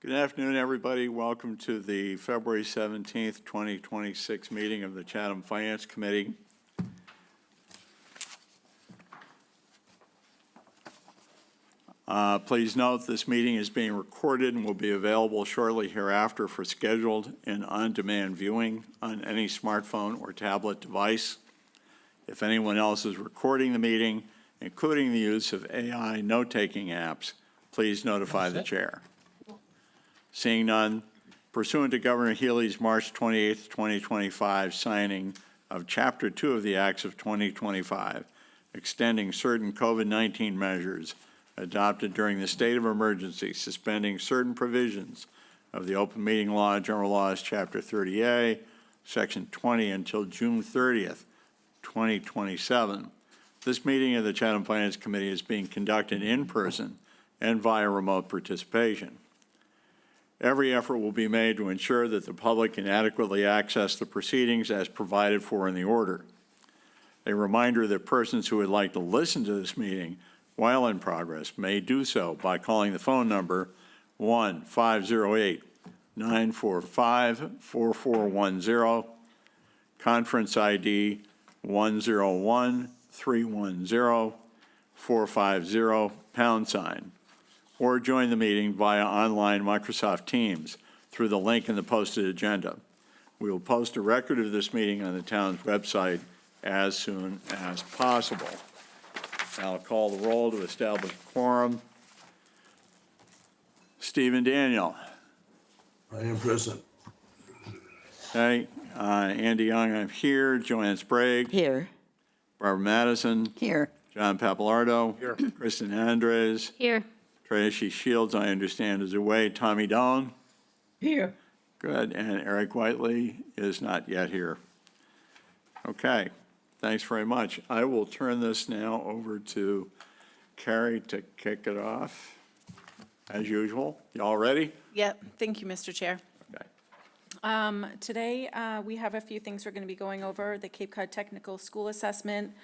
Good afternoon, everybody. Welcome to the February 17th, 2026 meeting of the Chatham Finance Committee. Please note this meeting is being recorded and will be available shortly hereafter for scheduled and on-demand viewing on any smartphone or tablet device. If anyone else is recording the meeting, including the use of AI note-taking apps, please notify the chair. Seeing none, pursuant to Governor Healy's March 28, 2025 signing of Chapter 2 of the Acts of 2025, extending certain COVID-19 measures adopted during the state of emergency, suspending certain provisions of the Open Meeting Law, General Laws, Chapter 30A, Section 20 until June 30th, 2027. This meeting of the Chatham Finance Committee is being conducted in person and via remote participation. Every effort will be made to ensure that the public can adequately access the proceedings as provided for in the order. A reminder that persons who would like to listen to this meeting while in progress may do so by calling the phone number 1-508-945-4410, conference ID 101-310-450, or join the meeting via online Microsoft Teams through the link in the posted agenda. We will post a record of this meeting on the town's website as soon as possible. Now I'll call the roll to establish quorum. Stephen Daniel. I am present. Okay. Andy Young, I'm here. Joanne Sprague. Here. Barbara Madison. Here. John Papalardo. Here. Kristen Andres. Here. Tracy Shields, I understand, is away. Tommy Doan. Here. Good. And Eric Whiteley is not yet here. Okay. Thanks very much. I will turn this now over to Carrie to kick it off, as usual. Y'all ready? Yep. Thank you, Mr. Chair. Okay. Today, we have a few things we're going to be going over: the Cape Cod Technical School Assessment,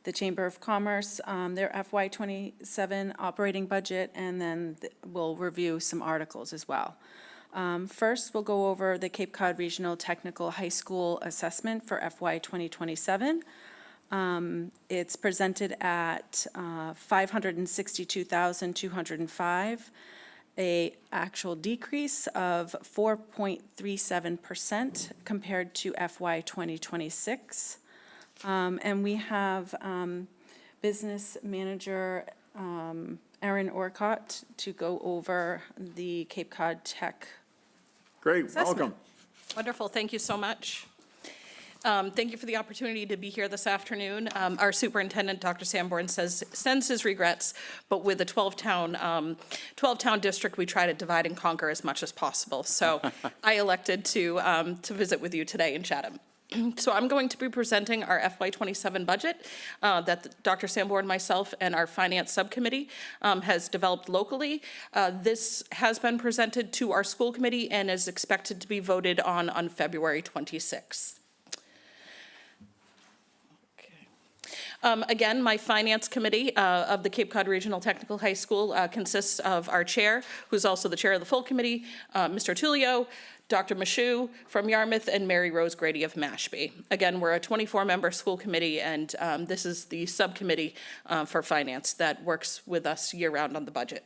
the Chamber of Commerce, their FY27 operating budget, and then we'll review some articles as well. First, we'll go over the Cape Cod Regional Technical High School Assessment for FY 2027. It's presented at $562,205, a actual decrease of 4.37% compared to FY 2026. And we have Business Manager Erin Orcott to go over the Cape Cod Tech. Great. Assessment. Welcome. Wonderful. Thank you so much. Thank you for the opportunity to be here this afternoon. Our superintendent, Dr. Sanborn, sends his regrets, but with a 12-town district, we try to divide and conquer as much as possible. So I elected to visit with you today in Chatham. So I'm going to be presenting our FY27 budget that Dr. Sanborn, myself, and our finance subcommittee has developed locally. This has been presented to our school committee and is expected to be voted on February 26th. Again, my finance committee of the Cape Cod Regional Technical High School consists of our chair, who's also the chair of the full committee, Mr. Tullio, Dr. Mashu from Yarmouth, and Mary Rose Grady of Mashpee. Again, we're a 24-member school committee, and this is the subcommittee for finance that works with us year-round on the budget.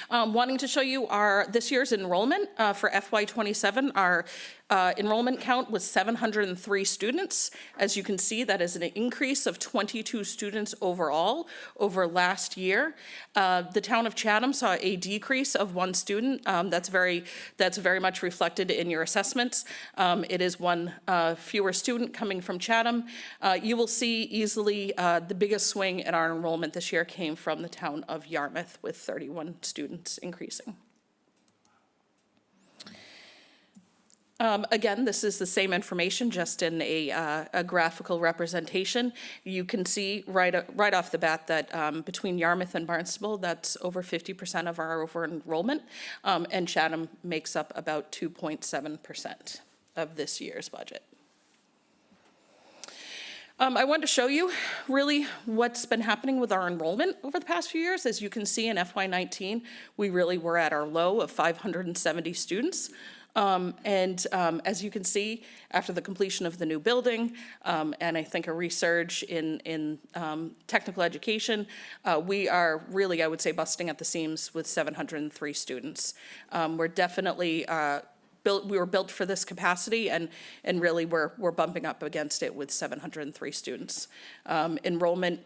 Wanting to show you this year's enrollment for FY27. Our Enrollment count was 703 students. As you can see, that is an increase of 22 students overall over last year. The town of Chatham saw a decrease of 1 student. That's very much reflected in your assessments. It is 1 fewer student coming from Chatham. You will see easily the biggest swing in our enrollment this year came from the town of Yarmouth with 31 students increasing. Again, this is the same information, just in a graphical representation. You can see right off the bat that between Yarmouth and Barnstable, that's over 50% of our over enrollment, and Chatham makes up about 2.7% of this year's budget. I wanted to show you really what's been happening with our enrollment over the past few years. As you can see in FY19, we really were at our low of 570 students. As you can see, after the completion of the new building, and I think a resurge in technical education, we are really, I would say, busting at the seams with 703 students. We're definitely we were built for this capacity, and really we're bumping up against it with 703 students. Enrollment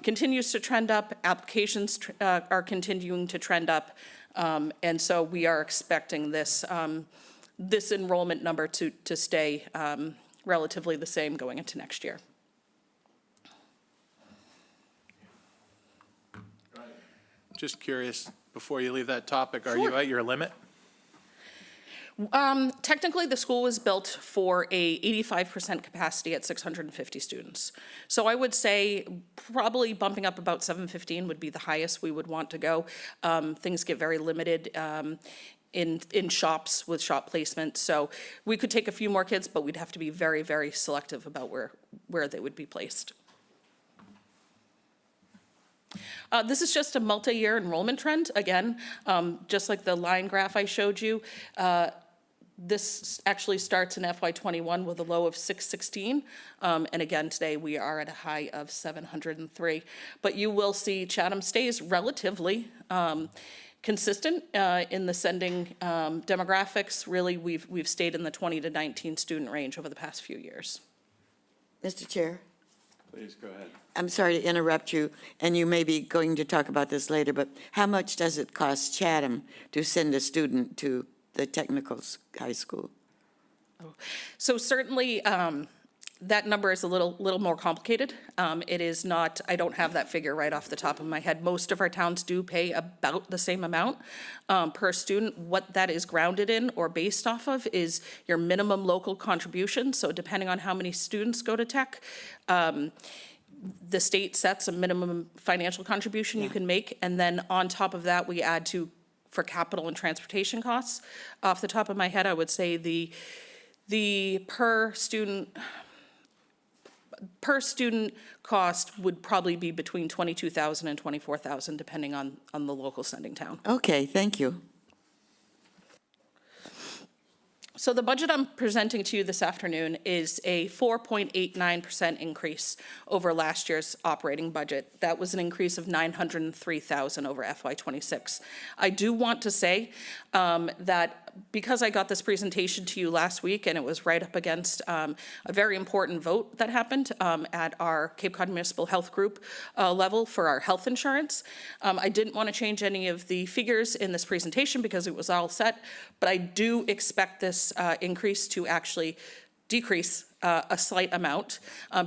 continues to trend up. Applications are continuing to trend up. And so we are expecting this this enrollment number to stay relatively the same going into next year. Just curious, before you leave that topic, are you at your limit? Technically, the school was built for a 85% capacity at 650 students. So I would say probably bumping up about 715 would be the highest we would want to go. Things get very limited in shops with shop placement. So we could take a few more kids, but we'd have to be very, very selective about where they would be placed. This is just a multi-year enrollment trend. Again, just like the line graph I showed you, this actually starts in FY21 with a low of 616. And again, today we are at a high of 703. But you will see Chatham stays relatively consistent in the sending demographics. Really, we've stayed in the 20 to 19 student range over the past few years. Mr. Chair, Please go ahead. I'm sorry to interrupt you, and you may be going to talk about this later, but how much does it cost Chatham to send a student to the technical high school? So certainly, that number is a little more complicated. It is not, I don't have that figure right off the top of my head. Most of our towns do pay about the same amount per student. What that is grounded in or based off of is your minimum local contribution. So depending on how many students go to tech, the state sets a minimum financial contribution you can make. And then on top of that, we add for capital and transportation costs. Off the top of my head, I would say the per student cost would probably be between $22,000 and $24,000, depending on the local sending town. Okay, thank you. So the budget I'm presenting to you this afternoon is a 4.89% increase over last year's operating budget. That was an increase of $903,000 over FY26. I do want to say that because I got this presentation to you last week, and it was right up against a very important vote that happened at our Cape Cod Municipal Health Group level for our health insurance. I didn't want to change any of the figures in this presentation because it was all set, but I do expect this increase to actually decrease a slight amount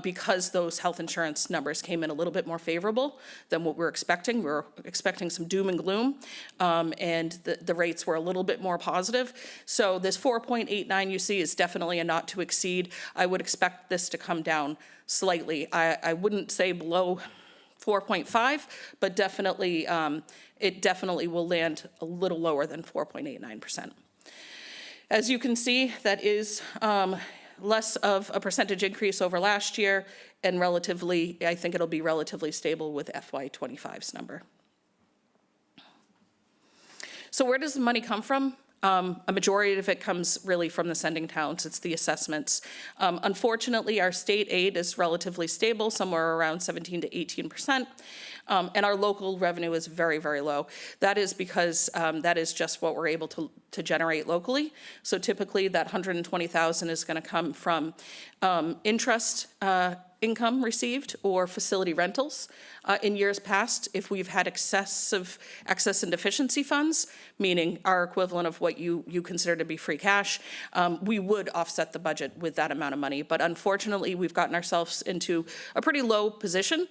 because those health insurance numbers came in a little bit more favorable than what we're expecting. We're expecting some doom and gloom, and the rates were a little bit more positive. So this 4.89 you see is definitely a not to exceed. I would expect this to come down slightly. I wouldn't say below 4.5, but definitely it definitely will land a little lower than 4.89%. As you can see, that is less of a percentage increase over last year, and relatively, I think it'll be relatively stable with FY25's number. So where does the money come from? A majority of it comes really from the sending towns. It's the assessments. Unfortunately, our state aid is relatively stable, somewhere around 17 to 18%. And our local revenue is very, very low. That is because that is just what we're able to generate locally. So typically that 120,000 is going to come from interest income received or facility rentals. In years past, if we've had excess and deficiency funds, meaning our equivalent of what you consider to be free cash, we would offset the budget with that amount of money. But unfortunately, we've gotten ourselves into a pretty low position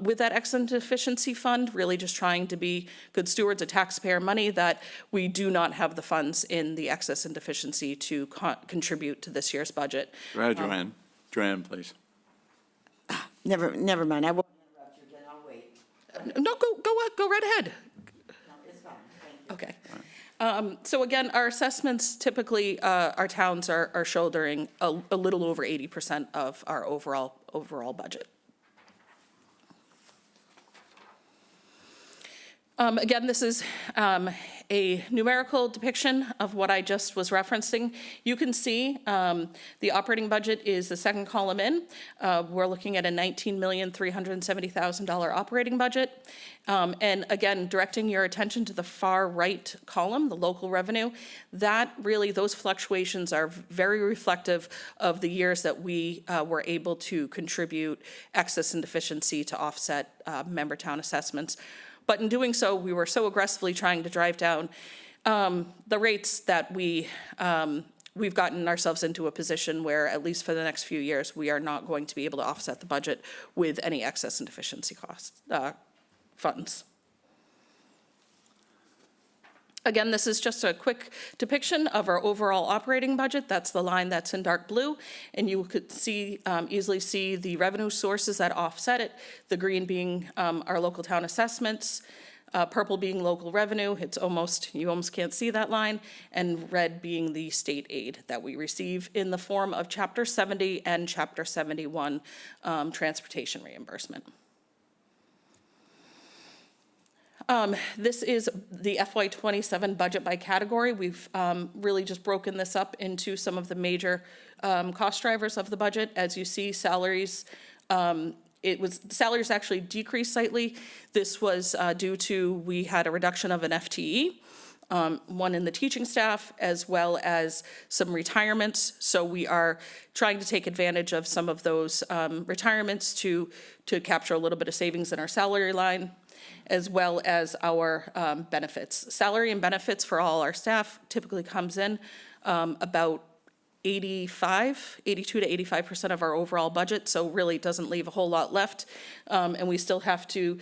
with that excess and deficiency fund, really just trying to be good stewards of taxpayer money, that we do not have the funds in the excess and deficiency to contribute to this year's budget. Go ahead, Joanne. Joanne, please. Never mind. I won't interrupt you again. I'll wait. No, go right ahead. No, it's fine. Thank you. Okay. So again, our assessments, typically, our towns are shouldering a little over 80% of our overall budget. Again, this is a numerical depiction of what I just was referencing. You can see the operating budget is the second column in. We're looking at a $19,370,000 operating budget. And again, directing your attention to the far right column, the local revenue, that really, those fluctuations are very reflective of the years that we were able to contribute excess and deficiency to offset member town assessments. But in doing so, we were so aggressively trying to drive down the rates that we've gotten ourselves into a position where, at least for the next few years, we are not going to be able to offset the budget with any excess and deficiency costs, funds. Again, this is just a quick depiction of our overall operating budget. That's the line that's in dark blue. And you could see, easily see the revenue sources that offset it, the green being our local town assessments, purple being local revenue. You almost can't see that line. And red being the state aid that we receive in the form of Chapter 70 and Chapter 71 transportation reimbursement. This is the FY27 budget by category. We've really just broken this up into some of the major cost drivers of the budget. As you see, salaries, salaries actually decreased slightly. This was due to, we had a reduction of an FTE, one in the teaching staff, as well as some retirements. So we are trying to take advantage of some of those retirements to capture a little bit of savings in our salary line, as well as our benefits. Salary and benefits for all our staff typically comes in about 82 to 85% of our overall budget, so really doesn't leave a whole lot left. And we still have to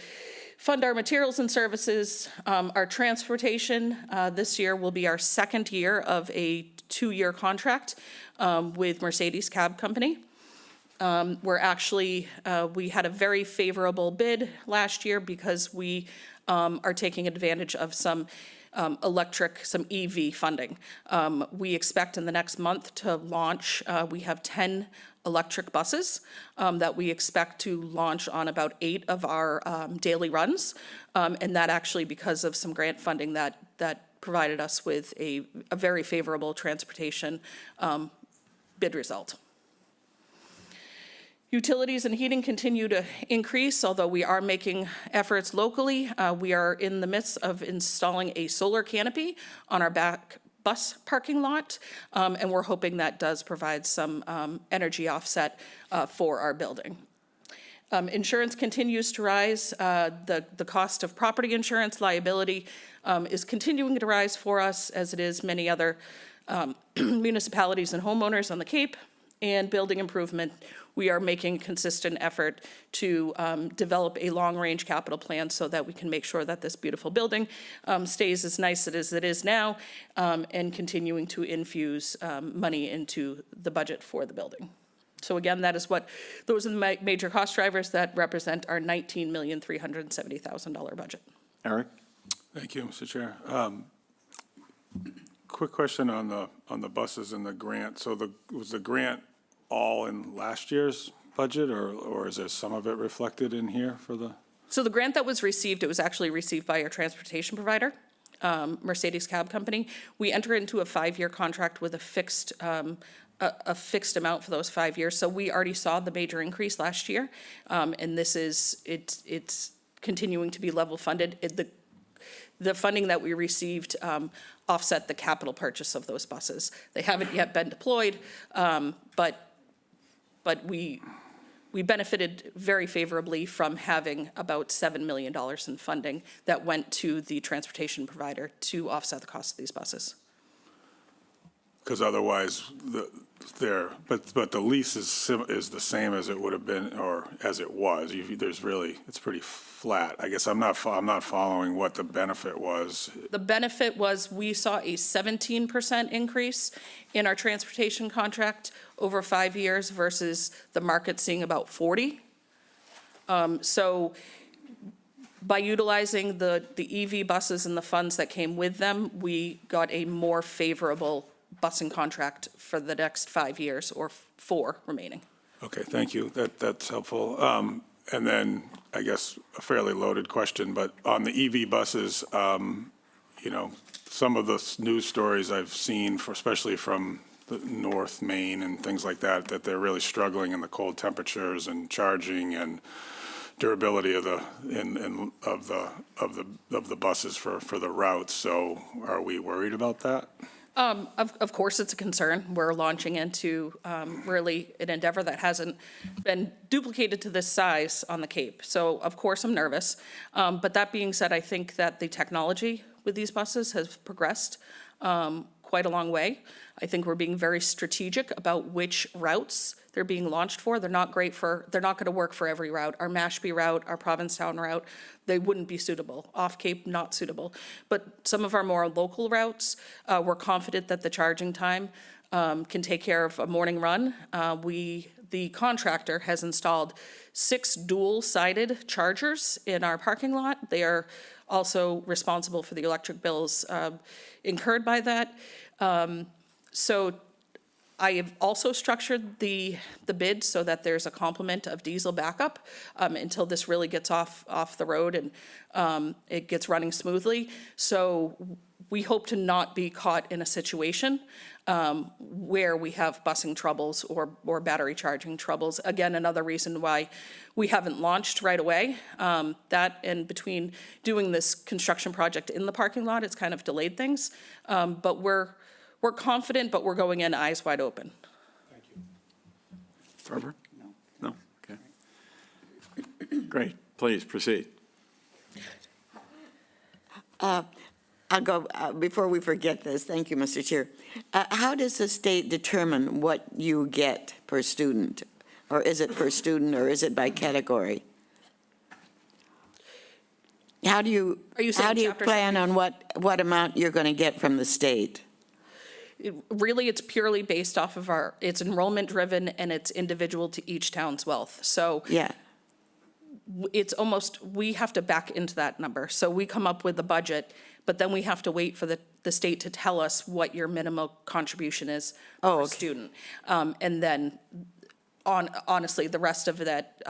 fund our materials and services. Our transportation this year will be our second year of a 2-year contract with Mercedes Cab Company. We're actually, we had a very favorable bid last year because we are taking advantage of some some EV funding. We expect in the next month to launch, we have 10 electric buses that we expect to launch on about 8 of our daily runs. And that actually, because of some grant funding that provided us with a very favorable transportation bid result. Utilities and heating continue to increase, although we are making efforts locally. We are in the midst of installing a solar canopy on our back bus parking lot, and we're hoping that does provide some energy offset for our building. Insurance continues to rise. The cost of property insurance liability is continuing to rise for us, as it is many other municipalities and homeowners on the Cape. And building improvement, we are making consistent effort to develop a long-range capital plan so that we can make sure that this beautiful building stays as nice as it is now, and continuing to infuse money into the budget for the building. So again, those are the major cost drivers that represent our $19,370,000 budget. Eric? Thank you, Mr. Chair. Quick question on the buses and the grant. So was the grant all in last year's budget, or is there some of it reflected in here for the? So the grant that was received, it was actually received by our transportation provider. Mercedes Cab Company. We enter into a 5-year contract with a fixed amount for those 5 years. So we already saw the major increase last year, and it's continuing to be level funded. The funding that we received offset the capital purchase of those buses. They haven't yet been deployed, but we benefited very favorably from having about $7 million in funding that went to the transportation provider to offset the cost of these buses. Because otherwise, but the lease is the same as it would have been, or as it was. It's pretty flat. I guess I'm not following what the benefit was. The benefit was we saw a 17% increase in our transportation contract over 5 years versus the market seeing about 40. So by utilizing the EV buses and the funds that came with them, we got a more favorable busing contract for the next 5 years, or 4 remaining. Okay, thank you. That's helpful. And then, I guess, a fairly loaded question, but on the EV buses, some of the news stories I've seen, especially from the North Maine and things like that, that they're really struggling in the cold temperatures and charging and durability of the buses for the routes. So, are we worried about that? Of course, it's a concern. We're launching into really an endeavor that hasn't been duplicated to this size on the Cape. So of course, I'm nervous. But that being said, I think that the technology with these buses has progressed quite a long way. I think we're being very strategic about which routes they're being launched for. They're not going to work for every route. Our Mashpee route, our Provincetown route, they wouldn't be suitable. Off Cape, not suitable. But some of our more local routes, we're confident that the charging time can take care of a morning run. The contractor has installed 6 dual-sided chargers in our parking lot. They are also responsible for the electric bills incurred by that. So I have also structured the bid so that there's a complement of diesel backup until this really gets off the road and it gets running smoothly. So we hope to not be caught in a situation where we have busing troubles or battery charging troubles. Again, another reason why we haven't launched right away. That and between doing this construction project in the parking lot, it's kind of delayed things. But we're confident, but we're going in eyes wide open. Thank you. Barbara? No? Okay. Great. Please proceed. I'll go, before we forget this, thank you, Mr. Chair. How does the state determine what you get per student? Or is it per student, or is it by category? How do you Chapter plan on what amount you're going to get from the state? Really, it's purely based off of it's enrollment driven and it's individual to each town's wealth. So Yeah. it's almost, we have to back into that number. So we come up with the budget, but then we have to wait for the state to tell us what your minimum contribution is per student. And then honestly, the rest of that,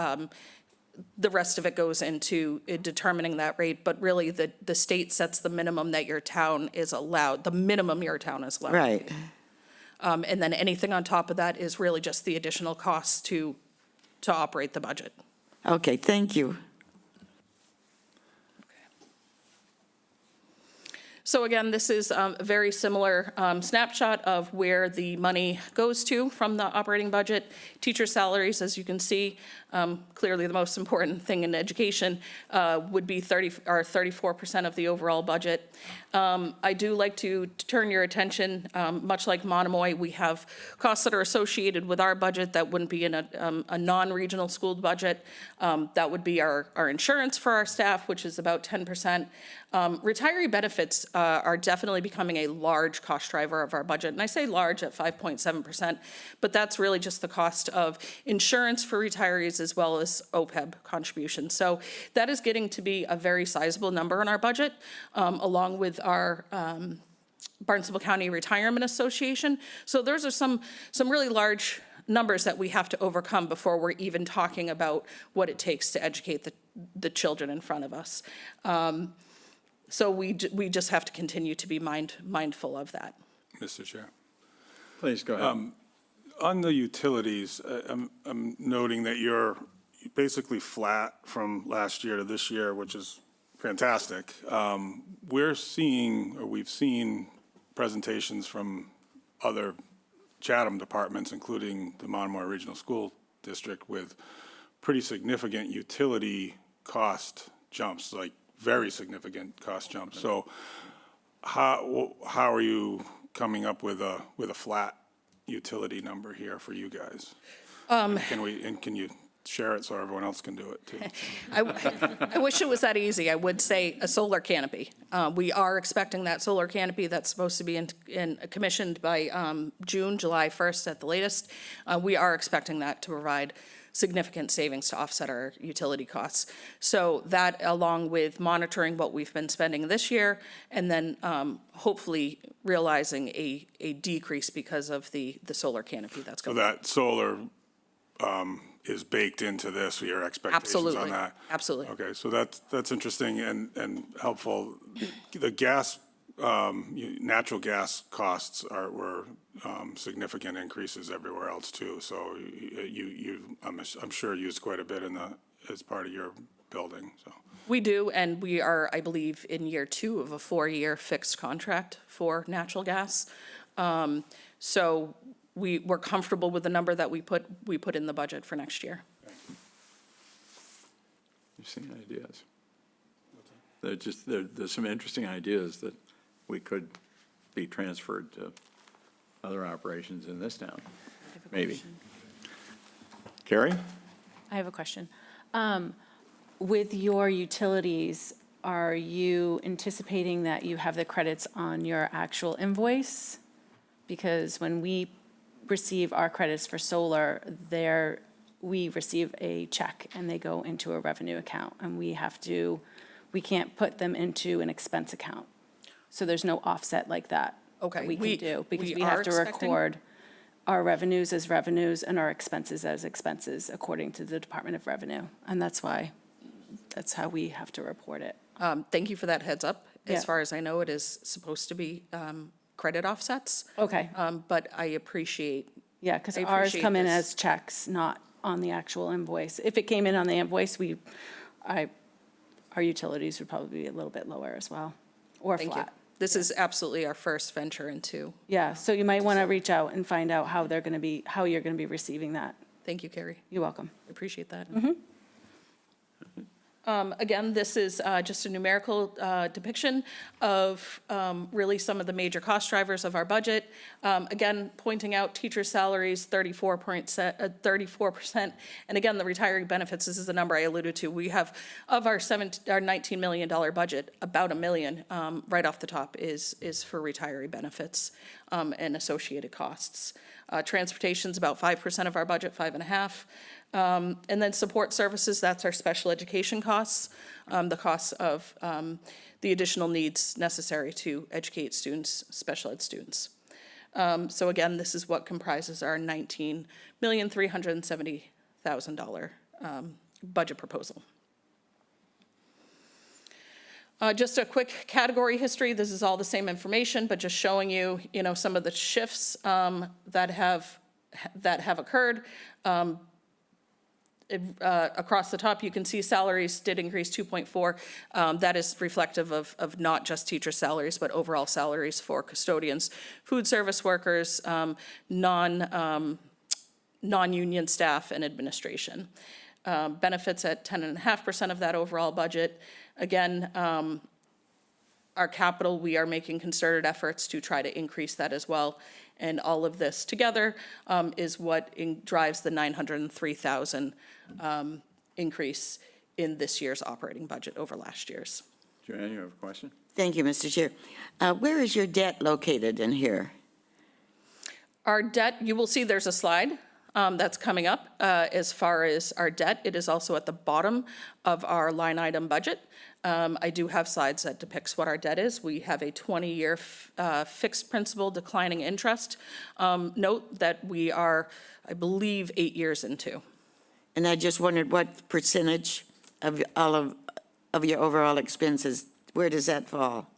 the rest of it goes into determining that rate, but really the state sets the minimum that your town is allowed, the minimum your town is allowed. Right. And then anything on top of that is really just the additional costs to operate the budget. Okay, thank you. So again, this is a very similar snapshot of where the money goes to from the operating budget. Teacher salaries, as you can see, clearly the most important thing in education, would be 34% of the overall budget. I do like to turn your attention, much like Monomoy, we have costs that are associated with our budget that wouldn't be in a non-regional school budget. That would be our insurance for our staff, which is about 10%. Retiree benefits are definitely becoming a large cost driver of our budget. And I say large at 5.7%, but that's really just the cost of insurance for retirees as well as OPEB contributions. So that is getting to be a very sizable number in our budget, along with our Barnstable County Retirement Association. So those are some really large numbers that we have to overcome before we're even talking about what it takes to educate the children in front of us. So we just have to continue to be mindful of that. Mr. Chair. Please go ahead. On the utilities, I'm noting that you're basically flat from last year to this year, which is fantastic. We've seen presentations from other Chatham departments, including the Monomoy Regional School District, with pretty significant utility cost jumps, like very significant cost jumps. So how are you coming up with a flat utility number here for you guys? Can you share it so everyone else can do it too? I wish it was that easy. I would say a solar canopy. We are expecting that solar canopy that's supposed to be commissioned by July 1st at the latest. We are expecting that to provide significant savings to offset our utility costs. So that, along with monitoring what we've been spending this year, and then hopefully realizing a decrease because of the solar canopy that's So going. that solar is baked into this, your expectations on Absolutely, that? absolutely. Okay, so that's interesting and helpful. The gas, natural gas costs were significant increases everywhere else too. So I'm sure used quite a bit as part of your building, so. We do, and we are, I believe, in year 2 of a 4-year fixed contract for natural gas. So we're comfortable with the number that we put in the budget for next year. You've seen ideas. There's some interesting ideas that we could be transferred to other operations in this town, maybe. Carrie? I have a question. With your utilities, are you anticipating that you have the credits on your actual invoice? Because when we receive our credits for solar, we receive a check and they go into a revenue account, and we can't put them into an expense account. So there's no offset like that. Okay, that we can do, because we we have are to expecting- record our revenues as revenues and our expenses as expenses according to the Department of Revenue. And that's how we have to report it. Thank you for that heads up. Yeah. As far as I know, it is supposed to be credit offsets. Okay, But I appreciate, yeah, because I ours appreciate come in this. as checks, not on the actual invoice. If it came in on the invoice, our utilities would probably be a little bit lower as well, or thank you. flat. This is absolutely our first venture into. Yeah, so you might want to reach out and find out how you're going to be receiving that. Thank you, Carrie. You're welcome. I appreciate that. Again, this is just a numerical depiction of really some of the major cost drivers of our budget. Again, pointing out teacher salaries, 34%. And again, the retiree benefits, this is the number I alluded to. We have, of our $19 million budget, about $1 million right off the top is for retiree benefits and associated costs. Transportation's about 5% of our budget, 5.5%. And then support services, that's our special education costs, the costs of the additional needs necessary to educate students, special ed students. So again, this is what comprises our $19,370,000 budget proposal. Just a quick category history. This is all the same information, but just showing you, some of the shifts that have occurred. Across the top, you can see salaries did increase 2.4. That is reflective of not just teacher salaries, but overall salaries for custodians, food service workers, non-union staff, and administration. Benefits at 10.5% of that overall budget. Again, our capital, we are making concerted efforts to try to increase that as well. And all of this together is what drives the $903,000 increase in this year's operating budget over last year's. Joanne, you have a question? Thank you, Mr. Chair. Where is your debt located in here? Our debt, you will see there's a slide that's coming up as far as our debt. It is also at the bottom of our line item budget. I do have slides that depicts what our debt is. We have a 20-year fixed principal declining interest. Note that we are, I believe, 8 years into. And I just wondered what percentage of all of your overall expenses Where does that fall?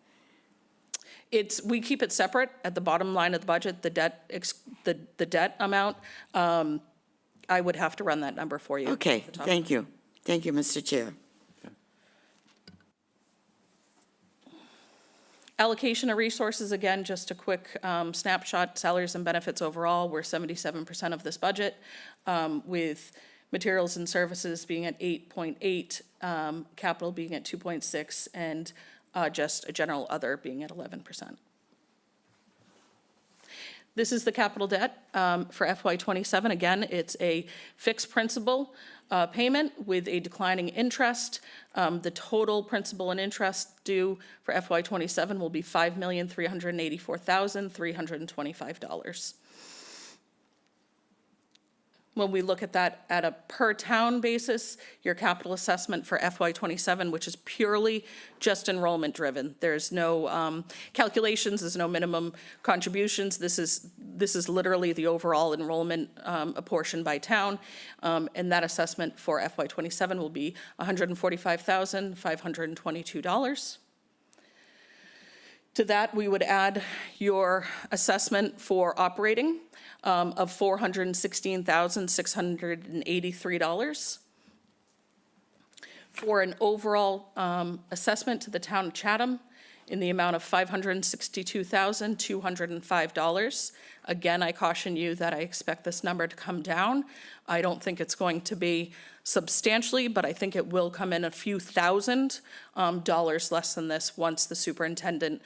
We keep it separate at the bottom line of the budget, the debt amount. I would have to run that number for you. Okay, off the top. thank you. Thank you, Mr. Chair. Allocation of resources, again, just a quick snapshot, salaries and benefits overall, we're 77% of this budget, with materials and services being at 8.8, capital being at 2.6, and just a general other being at 11%. This is the capital debt for FY '27. Again, it's a fixed principal payment with a declining interest. The total principal and interest due for FY '27 will be $5,384,325. When we look at that at a per-town basis, your capital assessment for FY '27, which is purely just enrollment-driven. There's no calculations, there's no minimum contributions. This is literally the overall enrollment apportioned by town. And that assessment for FY '27 will be $145,522. To that, we would add your assessment for operating of $416,683. For an overall assessment to the town of Chatham in the amount of $562,205. Again, I caution you that I expect this number to come down. I don't think it's going to be substantially, but I think it will come in a few thousand dollars less than this once the superintendent,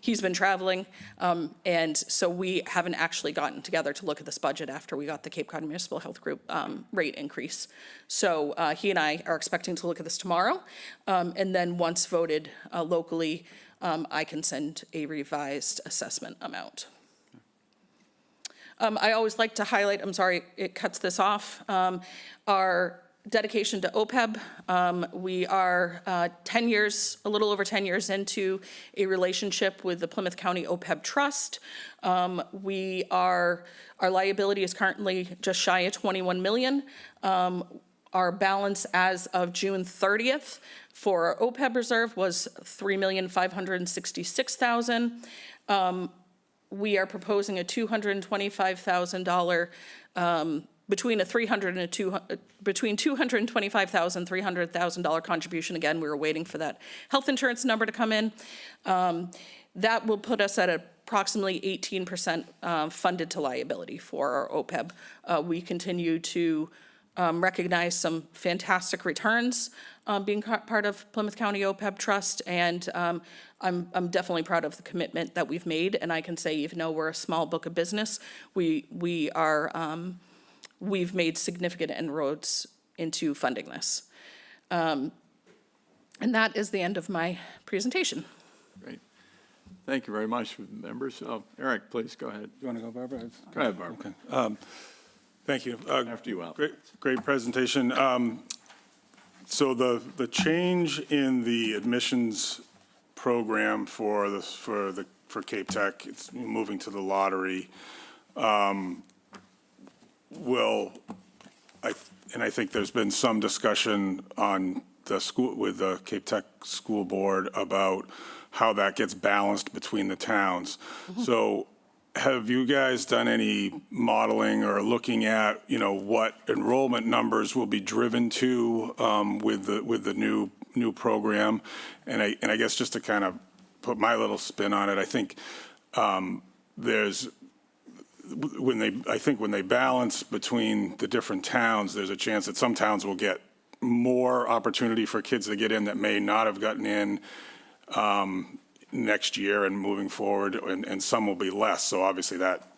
he's been traveling, and so we haven't actually gotten together to look at this budget after we got the Cape Cod Municipal Health Group rate increase. So he and I are expecting to look at this tomorrow, and then once voted locally, I can send a revised assessment amount. I always like to highlight, I'm sorry, it cuts this off, our dedication to OPEB. We are 10 years, a little over 10 years into a relationship with the Plymouth County OPEB Trust. Our liability is currently just shy of 21 million. Our balance as of June 30th for our OPEB reserve was $3,566,000. We are proposing a $225,000, between $225,000 and $300,000 contribution. Again, we were waiting for that health insurance number to come in. That will put us at approximately 18% funded to liability for our OPEB. We continue to recognize some fantastic returns being part of Plymouth County OPEB Trust, and I'm definitely proud of the commitment that we've made. And I can say, even though we're a small book of business, we've made significant inroads into funding this. And that is the end of my presentation. Great. Thank you very much, members. Eric, please go ahead. You want to go, Barbara? Go ahead, Barbara. Okay. Thank you. After you, Al. Great presentation. So the change in the admissions program for Cape Tech, it's moving to the lottery, and I think there's been some discussion on the school with the Cape Tech School Board about how that gets balanced between the towns. So have you guys done any modeling or looking at, what enrollment numbers will be driven to with the new program? And I guess just to kind of put my little spin on it, I think when they balance between the different towns, there's a chance that some towns will get more opportunity for kids to get in that may not have gotten in next year and moving forward, and some will be less. So obviously that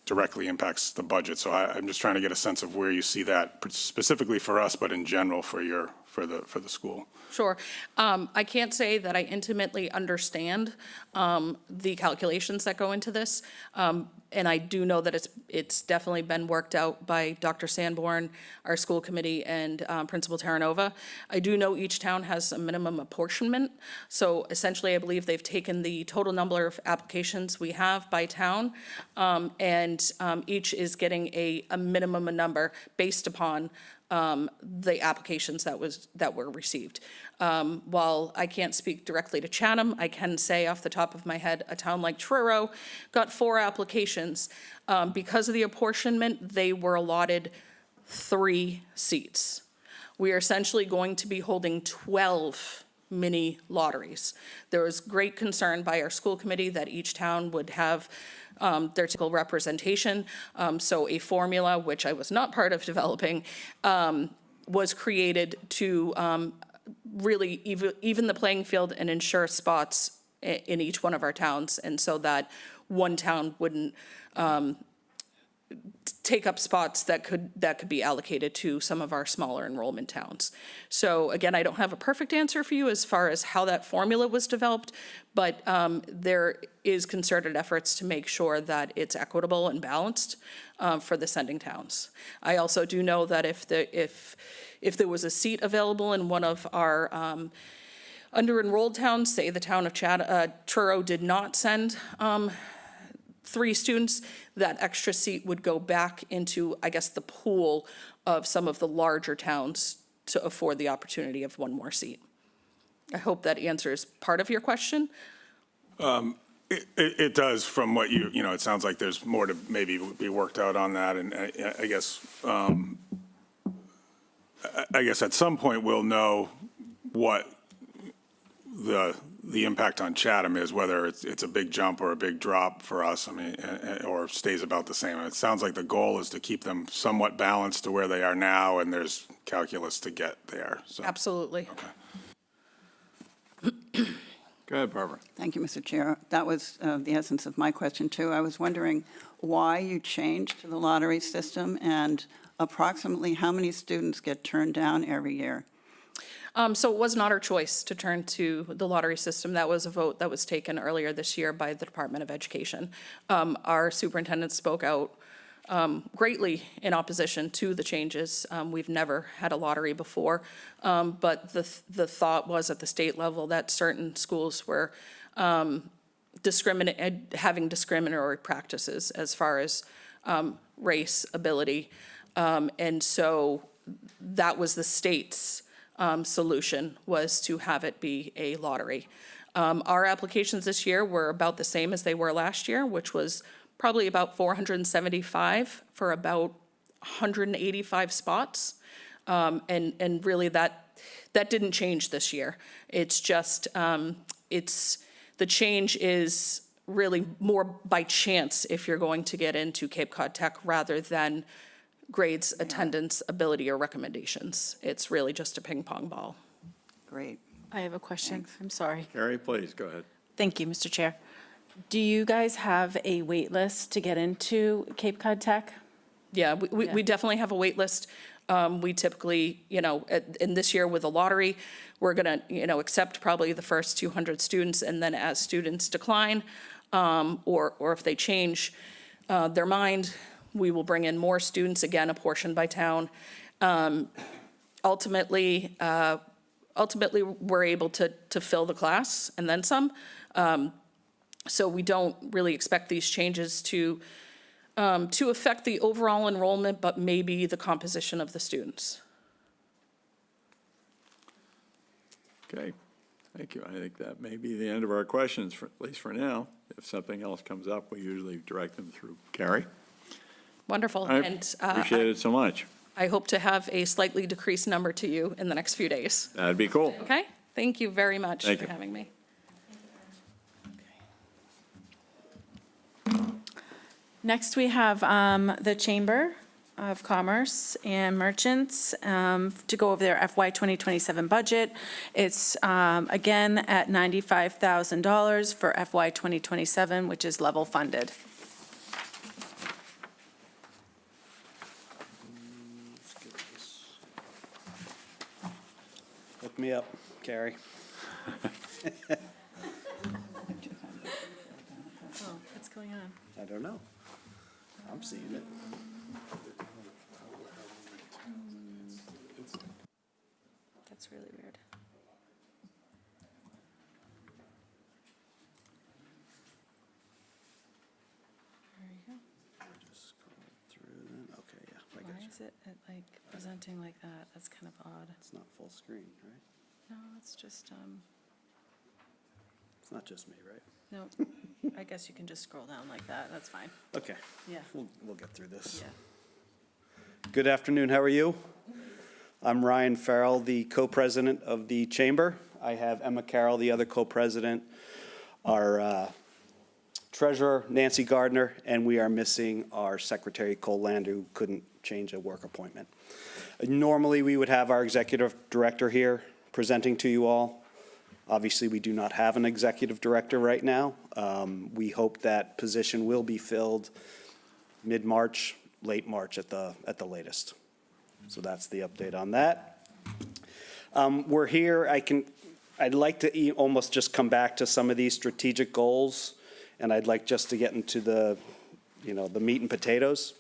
directly impacts the budget. So I'm just trying to get a sense of where you see that specifically for us, but in general for the school. Sure. I can't say that I intimately understand the calculations that go into this. And I do know that it's definitely been worked out by Dr. Sanborn, our school committee, and Principal Terranova. I do know each town has a minimum apportionment. So essentially, I believe they've taken the total number of applications we have by town, and each is getting a minimum number based upon the applications that were received. While I can't speak directly to Chatham, I can say off the top of my head, a town like Truro got 4 applications. Because of the apportionment, they were allotted 3 seats. We are essentially going to be holding 12 mini lotteries. There was great concern by our school committee that each town would have their typical representation. So a formula, which I was not part of developing, was created to really even the playing field and ensure spots in each one of our towns, and so that one town wouldn't take up spots that could be allocated to some of our smaller enrollment towns. So again, I don't have a perfect answer for you as far as how that formula was developed, but there is concerted efforts to make sure that it's equitable and balanced for the sending towns. I also do know that if there was a seat available in one of our under-enrolled towns, say the town of Truro did not send 3 students, that extra seat would go back into, I guess, the pool of some of the larger towns to afford the opportunity of 1 more seat. I hope that answers part of your question. It does from what it sounds like there's more to maybe be worked out on that. And I guess at some point we'll know what the impact on Chatham is, whether it's a big jump or a big drop for us, I mean, or stays about the same. It sounds like the goal is to keep them somewhat balanced to where they are now, and there's calculus to get there. So. Absolutely. Okay. Go ahead, Barbara. Thank you, Mr. Chair. That was the essence of my question, too. I was wondering why you changed to the lottery system and approximately how many students get turned down every year? So it was not our choice to turn to the lottery system. That was a vote that was taken earlier this year by the Department of Education. Our superintendent spoke out greatly in opposition to the changes. We've never had a lottery before, but the thought was at the state level that certain schools were having discriminatory practices as far as race, ability, and so that was the state's solution, was to have it be a lottery. Our applications this year were about the same as they were last year, which was probably about 475 for about 185 spots. And really that didn't change this year. It's just, the change is really more by chance if you're going to get into Cape Cod Tech rather than grades, attendance, ability, or recommendations. It's really just a ping pong ball. Great. I have a question. I'm sorry. Carrie, please, go ahead. Thank you, Mr. Chair. Do you guys have a wait list to get into Cape Cod Tech? Yeah, we definitely have a wait list. We typically, in this year with the lottery, we're going to, accept probably the first 200 students, and then as students decline, or if they change their mind, we will bring in more students, again, apportioned by town. Ultimately, we're able to fill the class and then some. So we don't really expect these changes to affect the overall enrollment, but maybe the composition of the students. Okay, thank you. I think that may be the end of our questions, at least for now. If something else comes up, we usually direct them through Carrie. Wonderful. I And appreciate it so much. I hope to have a slightly decreased number to you in the next few days. That'd be cool. Okay? Thank you very much Thank for you. having me. Next, we have the Chamber of Commerce and Merchants to go over their FY 2027 budget. It's, again, at $95,000 for FY 2027, which is level funded. Look me up, Carrie. What's going on? I don't know. I'm seeing it. That's really weird. There you go. Just scroll through. Okay, yeah, I got Why you. is it it like presenting like that? That's kind of odd. It's not full screen, right? No, it's just, It's not just me, right? no, I guess you can just scroll down like that. That's fine. Okay, Yeah, we'll get through this. yeah. Good afternoon, how are you? I'm Ryan Farrell, the co-president of the Chamber. I have Emma Carroll, the other co-president, our treasurer, Nancy Gardner, and we are missing our secretary, Cole Land, who couldn't change a work appointment. Normally, we would have our executive director here presenting to you all. Obviously, we do not have an executive director right now. We hope that position will be filled mid-March, late March at the latest. So that's the update on that. We're here, I'd like to almost just come back to some of these strategic goals, and I'd like just to get into the meat and potatoes.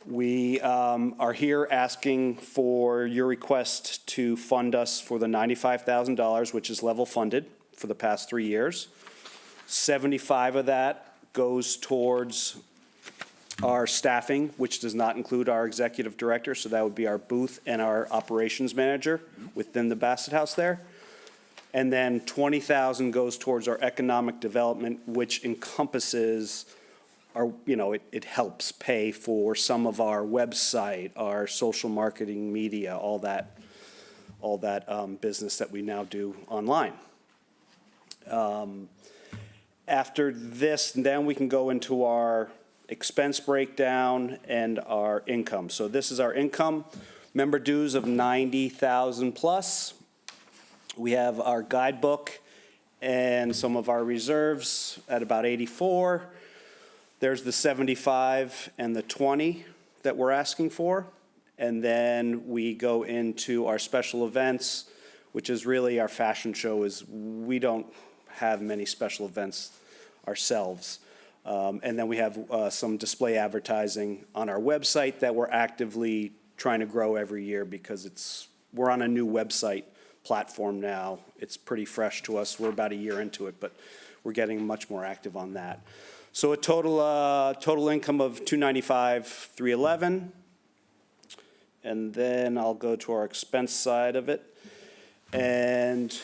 We are here asking for your request to fund us for the $95,000, which is level funded for the past 3 years. 75 of that goes towards our staffing, which does not include our executive director, so that would be our booth and our operations manager within the Bassett House there. And then 20,000 goes towards our economic development, which encompasses our, it helps pay for some of our website, our social marketing media, all that business that we now do online. After this, then we can go into our expense breakdown and our income. So this is our income, member dues of 90,000 plus. We have our guidebook and some of our reserves at about 84. There's the 75 and the 20 that we're asking for. And then we go into our special events, which is really our fashion show. We don't have many special events ourselves. And then we have some display advertising on our website that we're actively trying to grow every year because we're on a new website platform now. It's pretty fresh to us. We're about a year into it, but we're getting much more active on that. So a total income of $295,311. And then I'll go to our expense side of it. And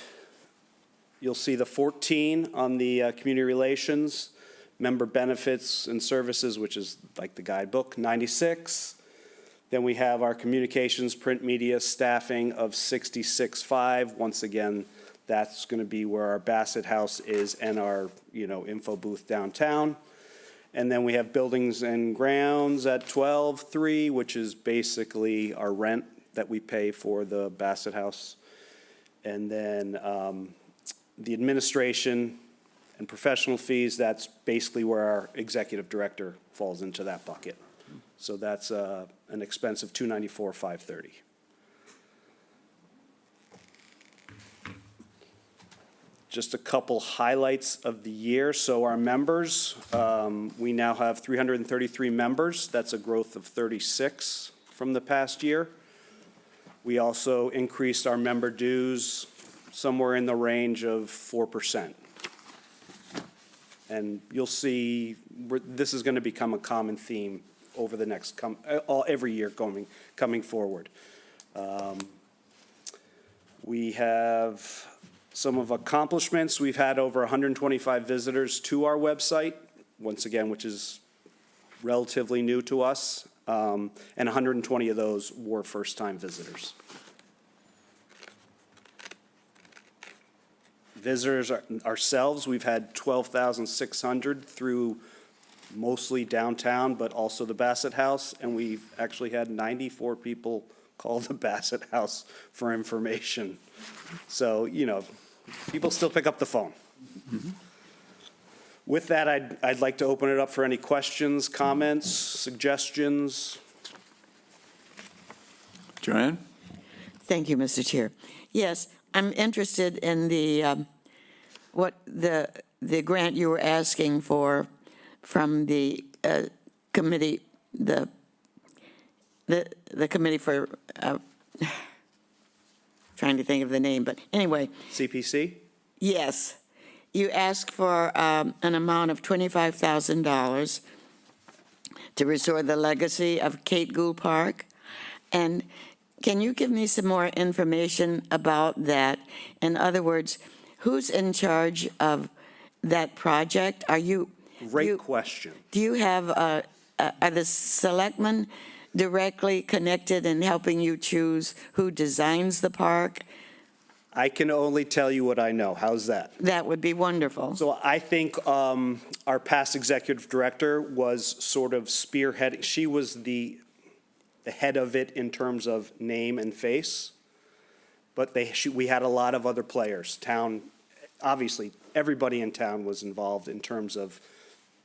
you'll see the 14 on the community relations, member benefits and services, which is like the guidebook, 96. Then we have our communications, print media, staffing of 66.5. Once again, that's going to be where our Bassett House is and our, info booth downtown. And then we have buildings and grounds at 12.3, which is basically our rent that we pay for the Bassett House. And then the administration and professional fees, that's basically where our executive director falls into that bucket. So that's an expense of $294,530. Just a couple highlights of the year. So our members, we now have 333 members. That's a growth of 36 from the past year. We also increased our member dues somewhere in the range of 4%. And you'll see this is going to become a common theme over the next every year coming forward. We have some of accomplishments. We've had over 125 visitors to our website, once again, which is relatively new to us, and 120 of those were first-time visitors. Visitors ourselves, we've had 12,600 through mostly downtown, but also the Bassett House, and we've actually had 94 people call the Bassett House for information. So, people still pick up the phone. Mm-hmm. With that, I'd like to open it up for any questions, comments, suggestions. Joanne? Thank you, Mr. Chair. Yes, I'm interested in the grant you were asking for from the committee, the committee for, trying to think of the name, but anyway. CPC? Yes. You asked for an amount of $25,000 to restore the legacy of Kate Gould Park. And can you give me some more information about that? In other words, who's in charge of that project? Are you? Great question. Do you have, are the selectmen directly connected in helping you choose who designs the park? I can only tell you what I know. How's that? That would be wonderful. So I think our past executive director was sort of spearheading. She was the head of it in terms of name and face. But we had a lot of other players. Town, obviously, everybody in town was involved in terms of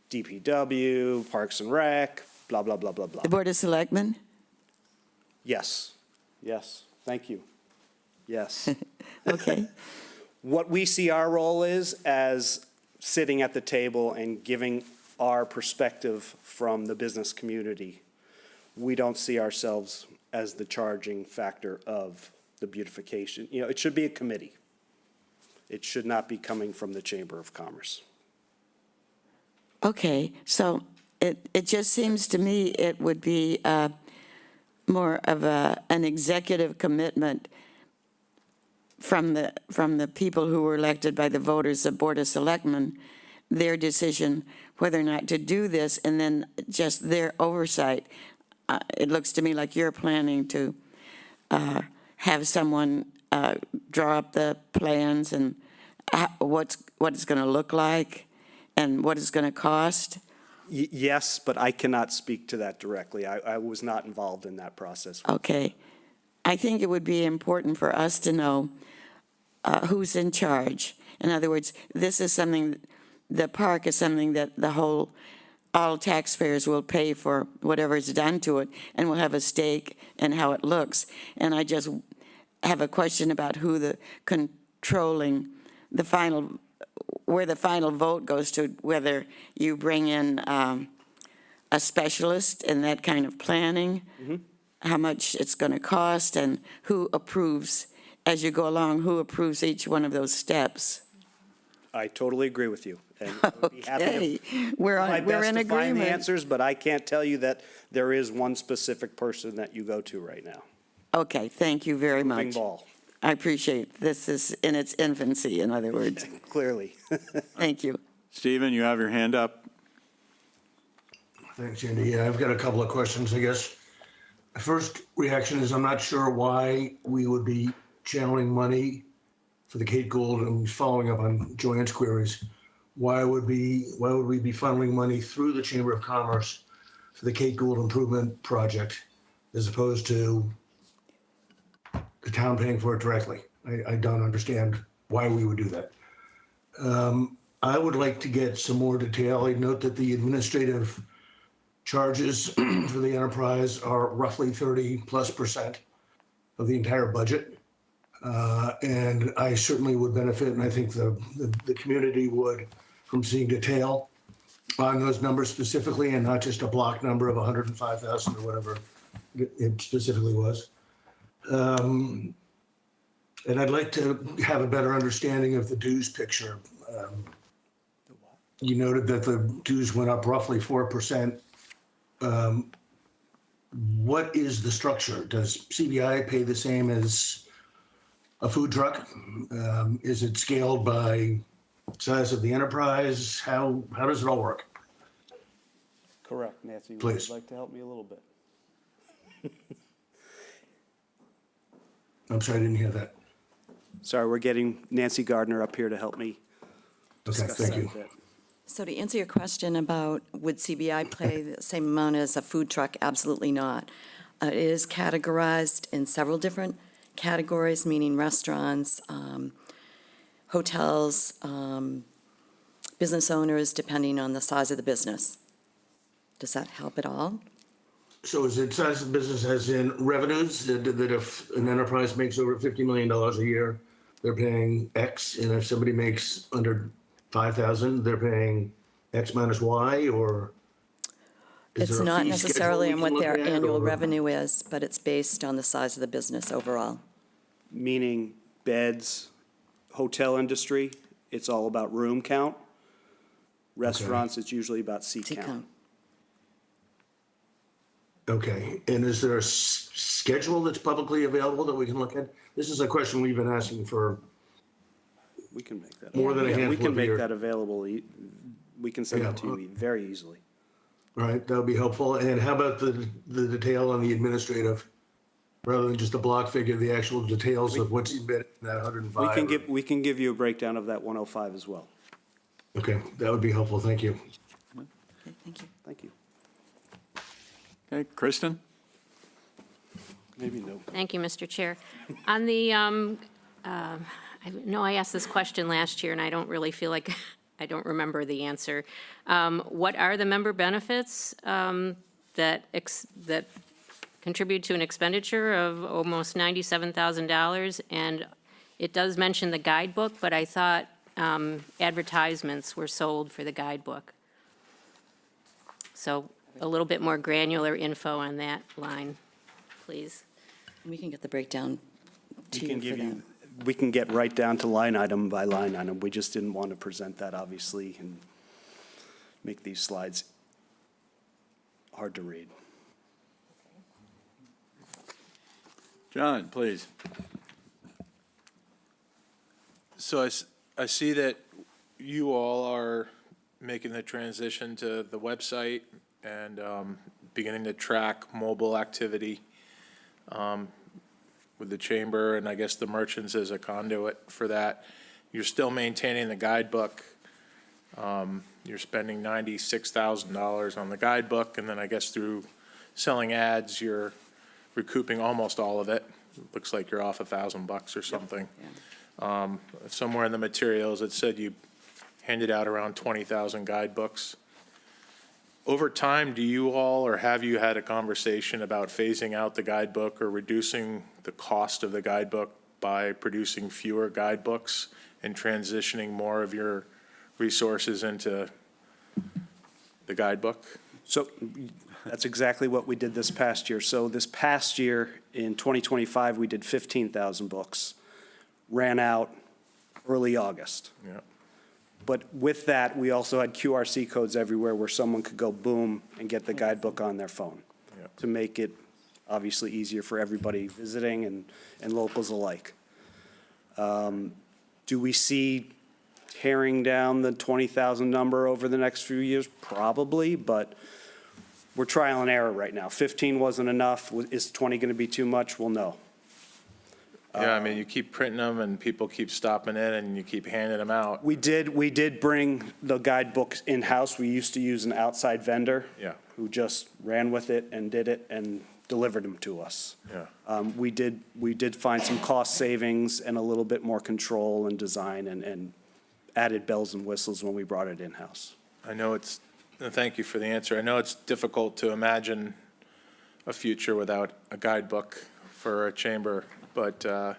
DPW, Parks and Rec, blah, blah, blah, blah, blah. The Board of Selectmen? Yes, yes, thank you. Yes. Okay. What we see our role is as sitting at the table and giving our perspective from the business community. We don't see ourselves as the charging factor of the beautification. You know, it should be a committee. It should not be coming from the Chamber of Commerce. Okay, so it just seems to me it would be more of an executive commitment from the people who were elected by the voters, the Board of Selectmen, their decision whether or not to do this, and then just their oversight. It looks to me like you're planning to have someone draw up the plans and what it's going to look like and what it's going to cost. Yes, but I cannot speak to that directly. I was not involved in that process. Okay. I think it would be important for us to know who's in charge. In other words, this is something, the park is something that all taxpayers will pay for whatever is done to it, and will have a stake in how it looks. And I just have a question about who the controlling, where the final vote goes to, whether you bring in a specialist in that kind of planning, how much it's going to cost, and who approves, as you go along, who approves each one of those steps. I totally agree with you. And I would be happy Okay, to we're do my in best to find the agreement. answers, but I can't tell you that there is one specific person that you go to right now. Okay, thank you very Moving much. ball, I appreciate, this is in its infancy, in other words. clearly. Thank you. Stephen, you have your hand up? Thanks, Andy. Yeah, I've got a couple of questions, I guess. My first reaction is I'm not sure why we would be channeling money for the Kate Gould, and following up on Joanne's queries. Why would we be funneling money through the Chamber of Commerce for the Kate Gould Improvement Project as opposed to the town paying for it directly? I don't understand why we would do that. I would like to get some more detail. I note that the administrative charges for the enterprise are roughly 30+% of the entire budget. And I certainly would benefit, and I think the community would, from seeing detail on those numbers specifically, and not just a block number of 105,000 or whatever it specifically was. And I'd like to have a better understanding of the dues picture. You noted that the dues went up roughly 4%. What is the structure? Does CBI pay the same as a food truck? Is it scaled by size of the enterprise? How does it all work? Correct, Nancy. Would Please. you like to help me a little bit? I'm sorry, I didn't hear that. Sorry, we're getting Nancy Gardner up here to help me Okay, discuss thank that you. a bit. So to answer your question about would CBI pay the same amount as a food truck, absolutely not. It is categorized in several different categories, meaning restaurants, hotels, business owners, depending on the size of the business. Does that help at all? So is it size of business as in revenues, that if an enterprise makes over $50 million a year, they're paying X, and if somebody makes under 5,000, they're paying X minus Y, or? is It's there a not fee necessarily schedule on we what can their look at, annual or- revenue is, but it's based on the size of the business overall. Meaning beds, hotel industry, it's all about room count. Restaurants, it's usually about seat Seat count. count. Okay, and is there a schedule that's publicly available that we can look at? This is a question we've been asking for We can make that. more than a Yeah, we handful can of make years. that available. We can send that to Yeah. you very easily. All right, that would be helpful. And how about the detail on the administrative, rather than just a block figure, the actual details of what's embedded in that 105? We can give you a breakdown of that 105 as well. Okay, that would be helpful. Thank you. Okay, thank you. Thank you. Okay, Kristen? Maybe no. Thank you, Mr. Chair. On the, I know I asked this question last year, and I don't really feel like, I don't remember the answer. What are the member benefits that contribute to an expenditure of almost $97,000? And it does mention the guidebook, but I thought advertisements were sold for the guidebook. So a little bit more granular info on that line, please. We can get the breakdown to you for them. We can get right down to line item by line item. We just didn't want to present that, obviously, and make these slides hard to read. John, please. So I see that you all are making the transition to the website and beginning to track mobile activity with the chamber and I guess the merchants as a conduit for that. You're still maintaining the guidebook. You're spending $96,000 on the guidebook, and then I guess through selling ads, you're recouping almost all of it. Looks like you're off $1,000 or something. Somewhere in the materials, it said you handed out around 20,000 guidebooks. Over time, do you all, or have you had a conversation about phasing out the guidebook or reducing the cost of the guidebook by producing fewer guidebooks and transitioning more of your resources into the guidebook? So that's exactly what we did this past year. So this past year, in 2025, we did 15,000 books, ran out early August. Yeah. But with that, we also had QRC codes everywhere where someone could go boom and get the guidebook on their phone Yeah. to make it obviously easier for everybody visiting and locals alike. Do we see tearing down the 20,000 number over the next few years? Probably, but we're trial and error right now. 15 wasn't enough. Is 20 going to be too much? Well, no. Yeah, I mean, you keep printing them and people keep stopping in and you keep handing them out. We did bring the guidebooks in-house. We used to use an outside vendor. Yeah. Who just ran with it and did it and delivered them to us. Yeah. We did find some cost savings and a little bit more control and design and added bells and whistles when we brought it in-house. I know thank you for the answer. I know it's difficult to imagine a future without a guidebook for a chamber, but a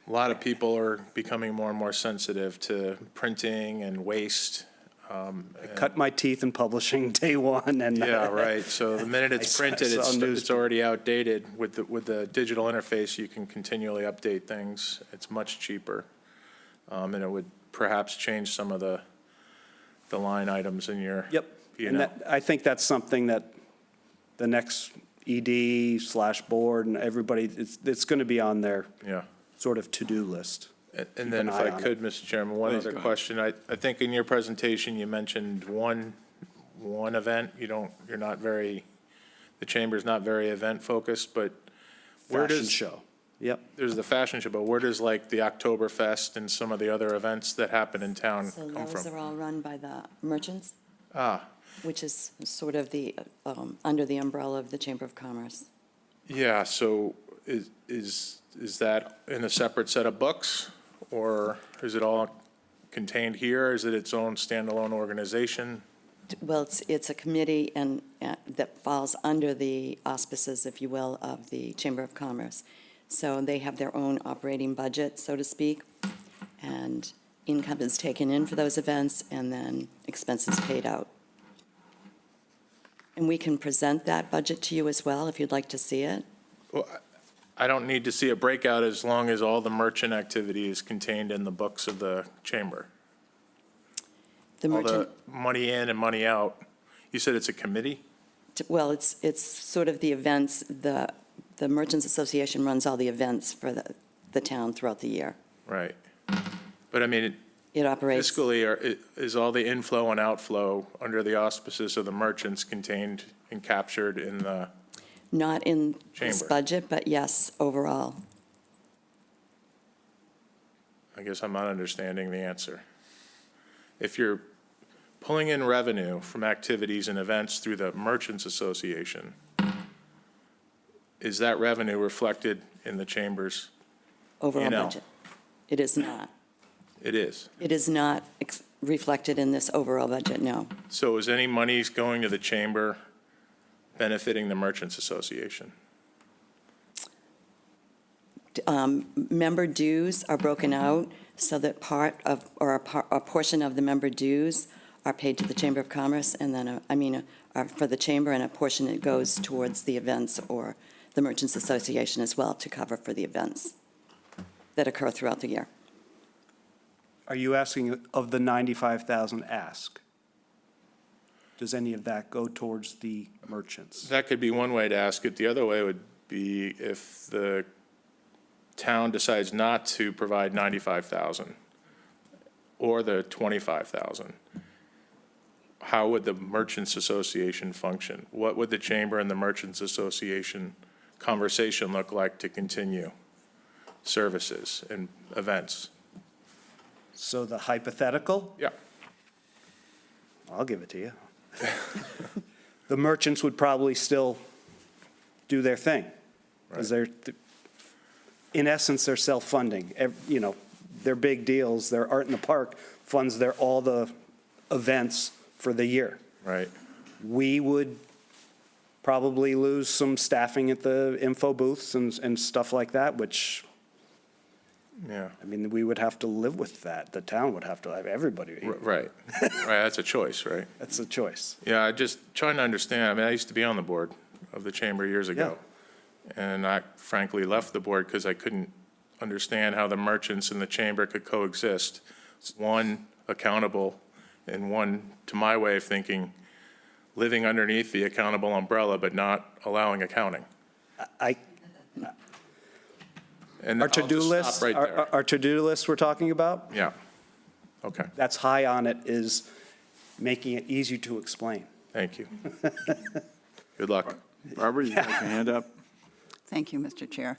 lot of people are becoming more and more sensitive to printing and waste. I cut my teeth in publishing day one and. Yeah, right. So the minute it's I printed, saw news- it's already outdated. With the digital interface, you can continually update things. It's much cheaper. And it would perhaps change some of the line items in your. Yep. And that, I think that's something that the next ED/board and everybody, it's going to be on their Yeah. sort of to-do list. And then if an eye I on could, Mr. Chairman, one Please, other go ahead. question. I think in your presentation, you mentioned one event. You're not very, the chamber's not very event-focused, but where Fashion does, show. Yep. there's the fashion show, but where does like the Oktoberfest and some of the other events that happen in town So come those from? are all run by the merchants, Ah, which is sort of the, under the umbrella of the Chamber of Commerce. yeah, so is that in a separate set of books? Or is it all contained here? Is it its own standalone organization? Well, it's a committee and that falls under the auspices, if you will, of the Chamber of Commerce. So they have their own operating budget, so to speak, and income is taken in for those events and then expenses paid out. And we can present that budget to you as well, if you'd like to see it. Well, I don't need to see a breakout as long as all the merchant activity is contained in the books of the chamber. The All merchant, the money in and money out. You said it's a committee? Well, it's sort of the events, the Merchants Association runs all the events for the town throughout the year. Right. But I mean, It operates, fiscally, is all the inflow and outflow under the auspices of the merchants contained and captured in the, not in this Chamber. budget, but yes, overall. I guess I'm not understanding the answer. If you're pulling in revenue from activities and events through the Merchants Association, is that revenue reflected in the chamber's? Overall P&L. budget. It is not. It is. It is not reflected in this overall budget, no. So is any monies going to the chamber benefiting the Merchants Association? Member dues are broken out so that part of, or a portion of the member dues are paid to the Chamber of Commerce, and then, are for the chamber, and a portion it goes towards the events or the Merchants Association as well to cover for the events that occur throughout the year. Are you asking of the 95,000 ask? Does any of that go towards the merchants? That could be one way to ask it. The other way would be if the town decides not to provide 95,000 or the 25,000. How would the Merchants Association function? What would the chamber and the Merchants Association conversation look like to continue services and events? So the hypothetical, Yeah. I'll give it to you. The merchants would probably still do their thing. Because they're, in essence, they're self-funding. Their big deals, their Art in the Park funds all the events for the year. Right. We would probably lose some staffing at the info booths and stuff like that, which, Yeah. I mean, we would have to live with that. The town would have to have everybody. Right. Right. That's a choice, right? That's a choice. Yeah, I just trying to understand. I mean, I used to be on the board of the chamber years ago. And I frankly left the board because I couldn't understand how the merchants and the chamber could coexist. One accountable and one, to my way of thinking, living underneath the accountable umbrella but not allowing accounting. And Our I'll to-do just list, stop right there. our to-do list we're talking about, Yeah. Okay. that's high on it is making it easy to explain. Thank you. Good luck. Barbara, you got your hand up? Thank you, Mr. Chair.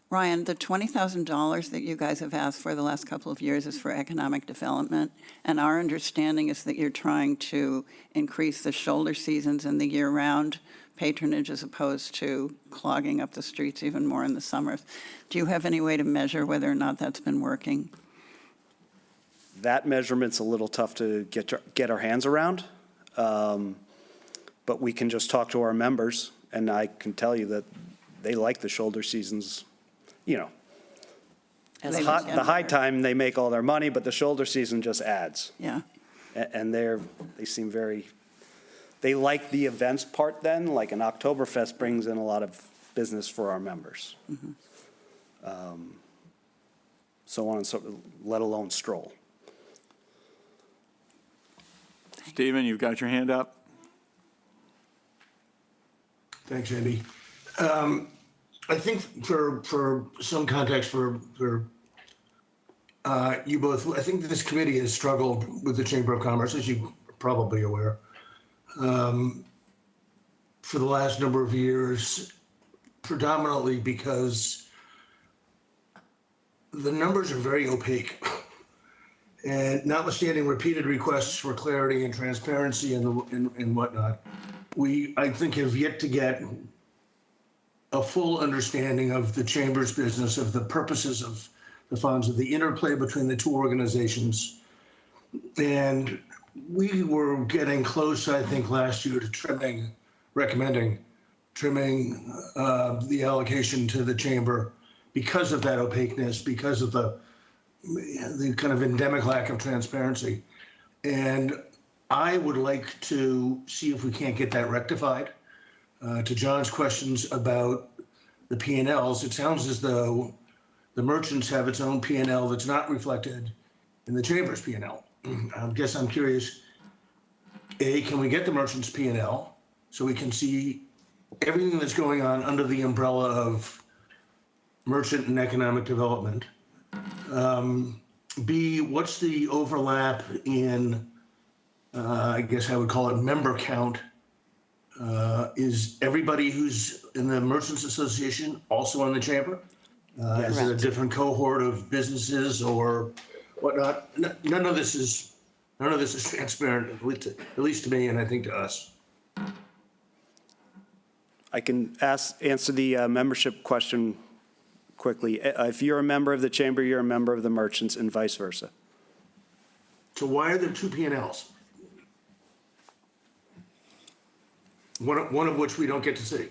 Ryan, the $20,000 that you guys have asked for the last couple of years is for economic development, and our understanding is that you're trying to increase the shoulder seasons and the year-round patronage as opposed to clogging up the streets even more in the summers. Do you have any way to measure whether or not that's been working? That measurement's a little tough to get our hands around, but we can just talk to our members, and I can tell you that they like the shoulder seasons. As They a- would- The high time, they make all their money, but the shoulder season just adds. Yeah. And they seem they like the events part then, like an Oktoberfest brings in a lot of business for our members. So on and so, let alone stroll. Stephen, you've got your hand up? Thanks, Andy. I think for some context for you both, I think that this committee has struggled with the Chamber of Commerce, as you're probably aware, for the last number of years, predominantly because the numbers are very opaque. And notwithstanding repeated requests for clarity and transparency and whatnot, we, I think, have yet to get a full understanding of the chamber's business, of the purposes of the funds, of the interplay between the two organizations. And we were getting close, I think, last year to recommending trimming the allocation to the chamber because of that opaqueness, because of the kind of endemic lack of transparency. And I would like to see if we can't get that rectified. To John's questions about the P&Ls, it sounds as though the merchants have its own P&L that's not reflected in the chamber's P&L. I guess I'm curious, A, can we get the merchants' P&L? so we can see everything that's going on under the umbrella of merchant and economic development? B, what's the overlap in, I guess I would call it member count? Is everybody who's in the Merchants Association also in the chamber? Is it a different cohort of businesses or whatnot? None of this is transparent, at least to me, and I think to us. I can answer the membership question quickly. If you're a member of the chamber, you're a member of the merchants and vice versa. So why are there two P&Ls? One of which we don't get to see.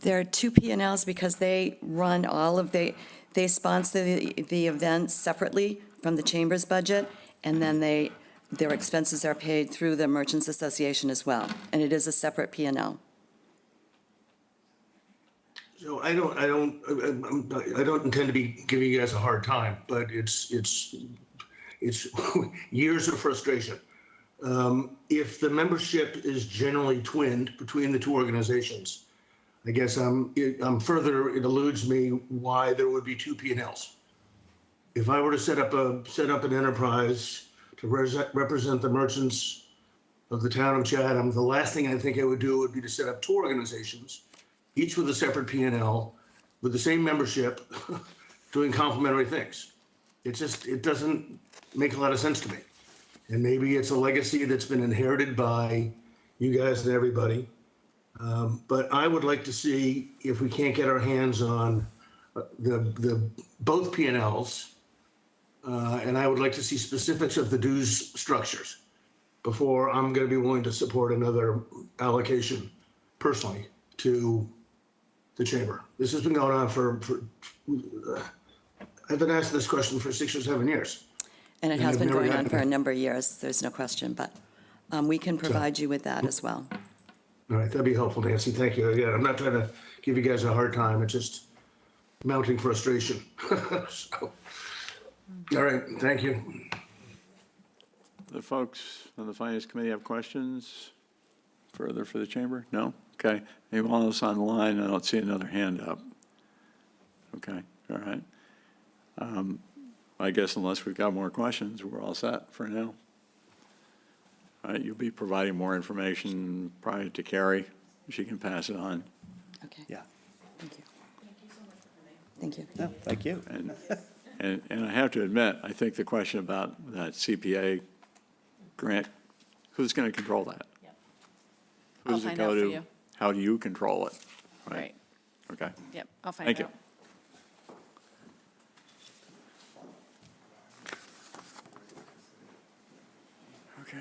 There are two P&Ls because they run all of they sponsor the events separately from the chamber's budget, and then their expenses are paid through the Merchants Association as well, and it is a separate P&L. So I don't intend to be giving you guys a hard time, but it's years of frustration. If the membership is generally twinned between the two organizations, I guess it eludes me why there would be two P&Ls. If I were to set up an enterprise to represent the merchants of the town of Chatham, the last thing I think I would do would be to set up two organizations, each with a separate P&L, with the same membership, doing complementary things. It doesn't make a lot of sense to me. And maybe it's a legacy that's been inherited by you guys and everybody. But I would like to see if we can't get our hands on the both P&Ls, and I would like to see specifics of the dues structures before I'm going to be willing to support another allocation personally to the chamber. This has been going on for I've been asking this question for 6 or 7 years. And it has I've been never going on gotten for a it. number of years, there's no question, but we can provide you with that as well. All right, that'd be helpful, Nancy. Thank you. Again, I'm not trying to give you guys a hard time. It's just mounting frustration. So, all right, thank you. The folks on the Finance Committee have questions further for the chamber? No? Okay. Anyone else on the line? I don't see another hand up. Okay, all right. I guess unless we've got more questions, we're all set for now. All right, you'll be providing more information prior to Carrie. She can pass it on. Okay, Yeah. thank you. Thank you. No, thank you. And I have to admit, I think the question about that CPA grant, who's going to control that? I'll Who's it find go out for to? you. How do you control it? Right. Okay, Yep, I'll find thank you. out. Okay.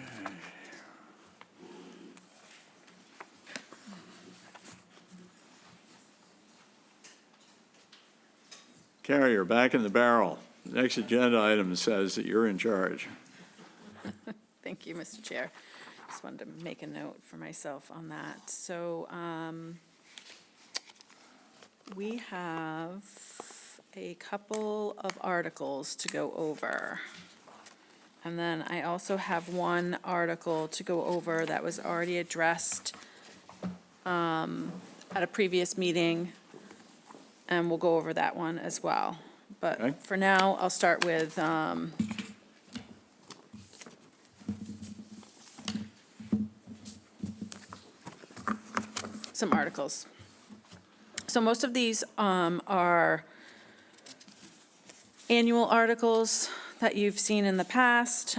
Carrie, you're back in the barrel. The next agenda item says that you're in charge. Thank you, Mr. Chair. Just wanted to make a note for myself on that. So we have a couple of articles to go over. And then I also have one article to go over that was already addressed at a previous meeting, and we'll go over that one as well. Okay. But for now, I'll start with some articles. So most of these are annual articles that you've seen in the past.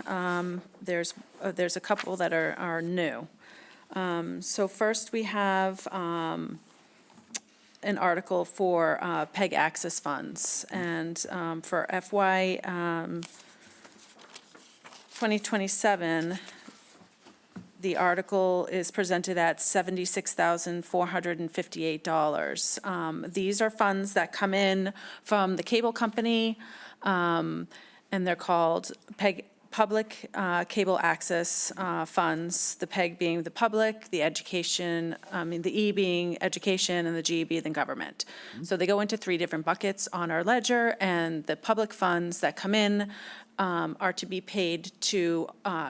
There's a couple that are new. So first, we have an article for PEG access funds. And for FY 2027, the article is presented at $76,458. These are funds that come in from the cable company, and they're called PEG, Public Cable Access Funds, the PEG being the public, the education, the E being education, and the G being the government. So they go into three different buckets on our ledger, and the public funds that come in are to be paid to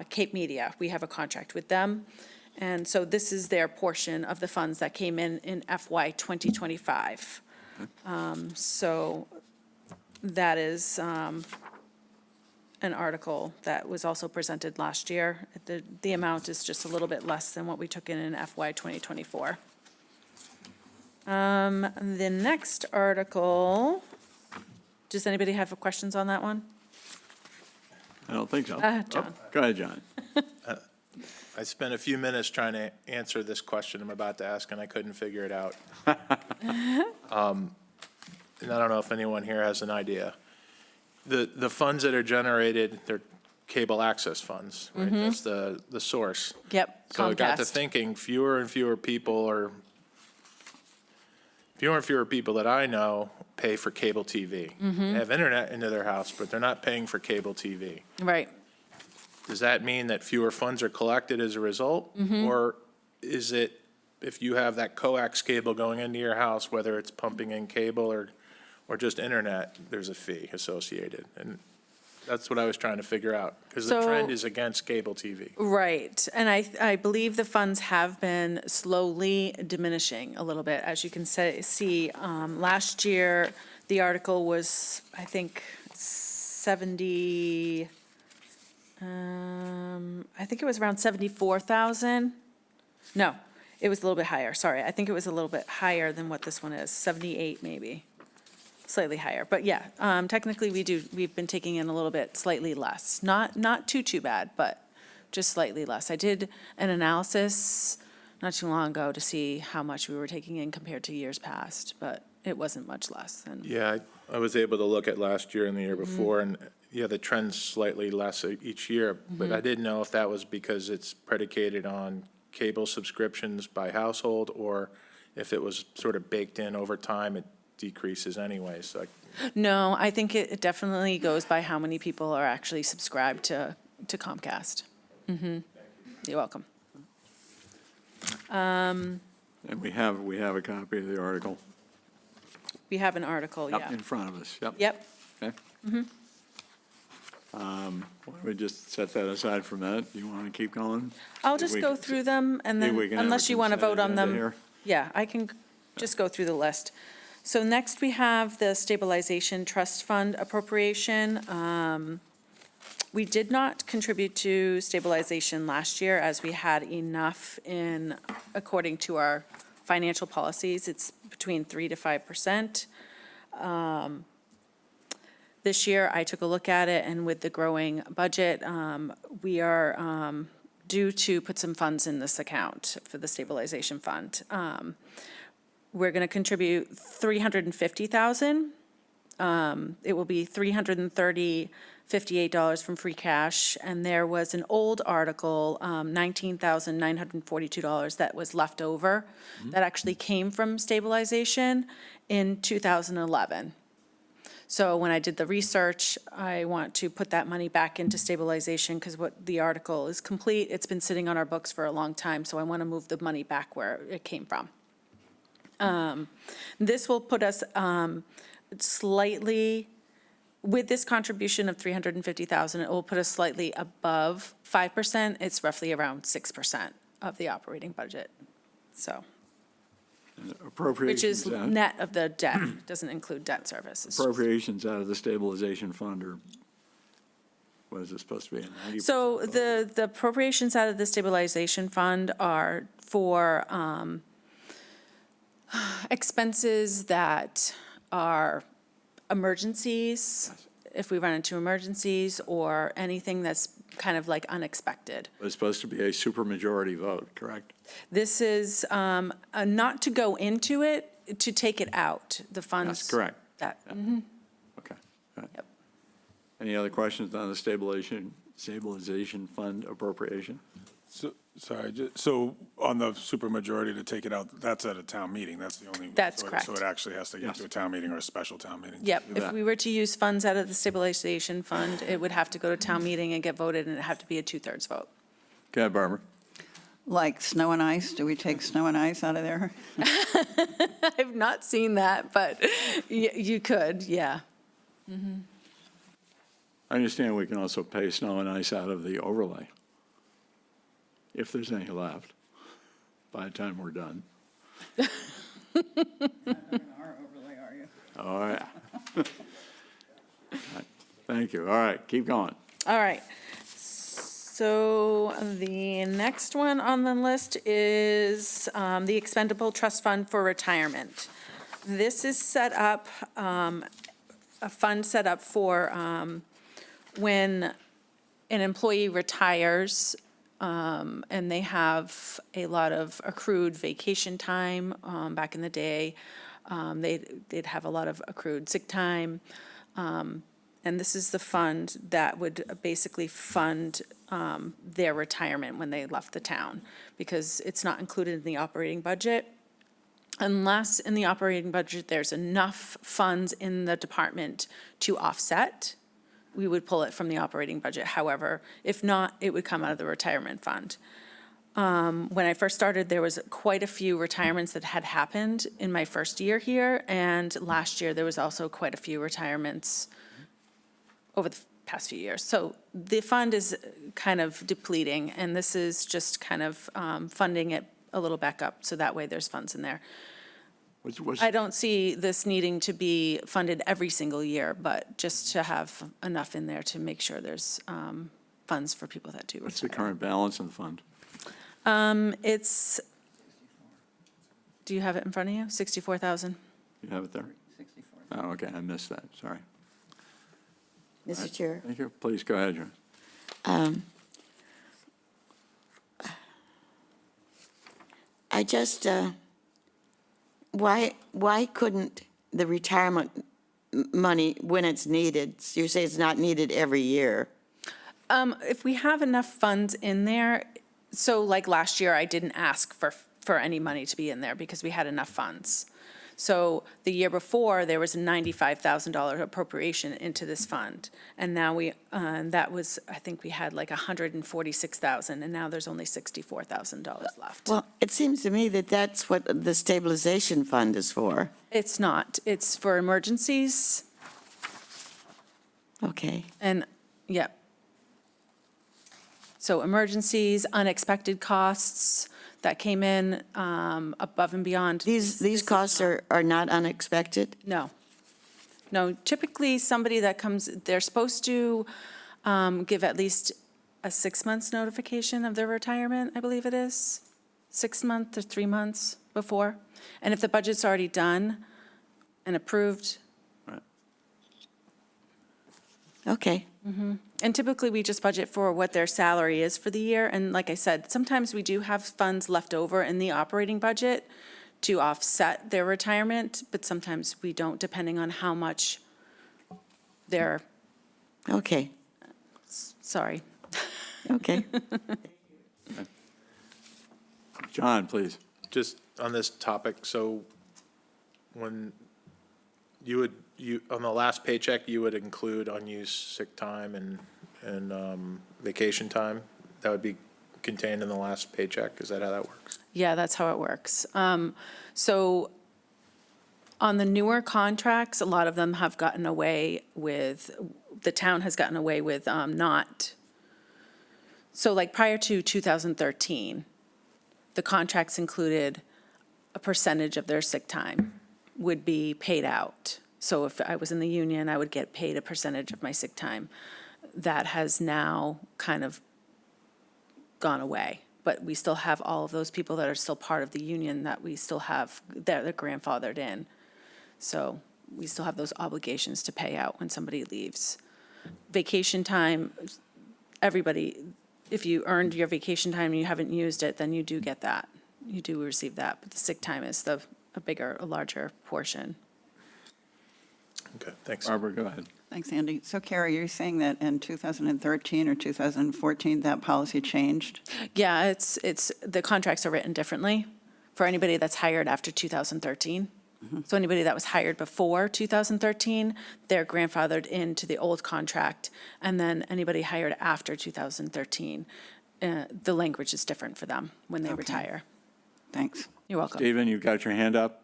Cape Media. We have a contract with them. And so this is their portion of the funds that came in FY 2025. So that is an article that was also presented last year. The amount is just a little bit less than what we took in FY 2024. The next article, does anybody have questions on that one? I don't think so. John. Go ahead, John. I spent a few minutes trying to answer this question I'm about to ask, and I couldn't figure it out. And I don't know if anyone here has an idea. The funds that are generated, they're cable access funds, right? That's the source. Yep, So I got to Comcast. thinking, fewer and fewer people that I know pay for cable TV. They have internet into their house, but they're not paying for cable TV. Right. Does that mean that fewer funds are collected as a result? Or is it, if you have that coax cable going into your house, whether it's pumping in cable or just internet, there's a fee associated? And that's what I was trying to figure out, because the So- trend is against cable TV. Right, and I believe the funds have been slowly diminishing a little bit. As you can see, last year, the article was, I think, 70, I think it was around 74,000. No, it was a little bit higher, sorry. I think it was a little bit higher than what this one is, 78 maybe, slightly higher. But yeah, technically, we've been taking in a little bit slightly less. Not too bad, but just slightly less. I did an analysis not too long ago to see how much we were taking in compared to years past, but it wasn't much less. And Yeah, I was able to look at last year and the year before, and yeah, the trend's slightly less each year, but I didn't know if that was because it's predicated on cable subscriptions by household, or if it was sort of baked in over time, it decreases anyways. Like, No, I think it definitely goes by how many people are actually subscribed to Comcast. You're welcome. And we have a copy of the article. We have an article, Yep, yeah. in front of us, yep. Yep, Okay. Why don't we just set that aside for a minute? Do you want to keep going? I'll Maybe just we go can- through them, and maybe then, we can have a unless you want to consent vote on agenda them. here. Yeah, I can just go through the list. So next, we have the stabilization trust fund appropriation. We did not contribute to stabilization last year, as we had enough in, according to our financial policies, it's between 3% to 5%. This year, I took a look at it, and with the growing budget, we are due to put some funds in this account for the stabilization fund. We're going to contribute $350,000. It will be $358 from free cash, and there was an old article, $19,942 that was left over, that actually came from stabilization in 2011. So when I did the research, I want to put that money back into stabilization, because what the article is complete, it's been sitting on our books for a long time, so I want to move the money back where it came from. This will put us slightly, with this contribution of $350,000, it will put us slightly above 5%. It's roughly around 6% of the operating budget, so, which Appropriations is out, net of the debt, doesn't include debt service. It's just- appropriations out of the stabilization fund, or what is it supposed to be? 90%? So the appropriations out of the stabilization fund are for expenses that are emergencies, if we run into emergencies, or anything that's kind of like unexpected. It's supposed to be a supermajority vote, correct? This is not to go into it, to take it out, the funds. That's correct. That, Okay. All right. Yep. Any other questions on the stabilization fund appropriation? So on the supermajority to take it out, that's at a town meeting, that's the only. That's so it- correct. So it actually has to get Yes. to a town meeting or a special town meeting. to Yep, do if that. we were to use funds out of the stabilization fund, it would have to go to town meeting and get voted, and it'd have to be a 2/3 vote. Go ahead, Barbara. Like snow and ice, do we take snow and ice out of there? I've not seen that, but you could, yeah. I understand we can also pay snow and ice out of the overlay, if there's any left, by the time we're done. All right. Thank you. All right, keep going. All right. So the next one on the list is the expendable trust fund for retirement. This is set up, a fund set up for when an employee retires and they have a lot of accrued vacation time. Back in the day, they'd have a lot of accrued sick time. And this is the fund that would basically fund their retirement when they left the town, because it's not included in the operating budget. Unless in the operating budget, there's enough funds in the department to offset, we would pull it from the operating budget. However, if not, it would come out of the retirement fund. When I first started, there was quite a few retirements that had happened in my first year here, and last year, there was also quite a few retirements over the past few years. So the fund is kind of depleting, and this is just kind of funding it a little back up, so that way there's funds in there. I don't see this needing to be funded every single year, but just to have enough in there to make sure there's funds for people that do retire. What's the current balance in the fund? It's, do you have it in front of you? 64,000? You have it there? 64. Oh, okay, I missed that, sorry. Mr. Chair. Thank you. Please go ahead, John. I just, why couldn't the retirement money, when it's needed, you say it's not needed every year? If we have enough funds in there, so like last year, I didn't ask for any money to be in there because we had enough funds. So the year before, there was a $95,000 appropriation into this fund. And now that was, I think we had like $146,000, and now there's only $64,000 left. Well, it seems to me that that's what the stabilization fund is for. It's not. It's for emergencies, Okay. and, yep. So emergencies, unexpected costs that came in above and beyond. These costs are not unexpected? No. No, typically, somebody that comes, they're supposed to give at least a 6 months notification of their retirement, I believe it is. 6 months or 3 months before. And if the budget's already done and approved, Okay. and typically, we just budget for what their salary is for the year. And like I said, sometimes we do have funds left over in the operating budget to offset their retirement, but sometimes we don't, depending on how much they're, Okay. sorry. Okay. John, please. Just on this topic, so when you on the last paycheck, you would include unused sick time and vacation time? That would be contained in the last paycheck? Is that how that works? Yeah, that's how it works. So on the newer contracts, a lot of them have gotten away with, the town has gotten away with not. So like prior to 2013, the contracts included a percentage of their sick time would be paid out. So if I was in the union, I would get paid a percentage of my sick time. That has now kind of gone away. But we still have all of those people that are still part of the union that we still have, that are grandfathered in. So we still have those obligations to pay out when somebody leaves. Vacation time, everybody, if you earned your vacation time and you haven't used it, then you do get that. You do receive that, but the sick time is a larger portion. Okay, thanks. Barbara, go ahead. Thanks, Andy. So Carrie, you're saying that in 2013 or 2014, that policy changed? Yeah, it's, the contracts are written differently for anybody that's hired after 2013. So anybody that was hired before 2013, they're grandfathered into the old contract. And then anybody hired after 2013, the language is different for them when they retire. Thanks. You're welcome. Stephen, you've got your hand up?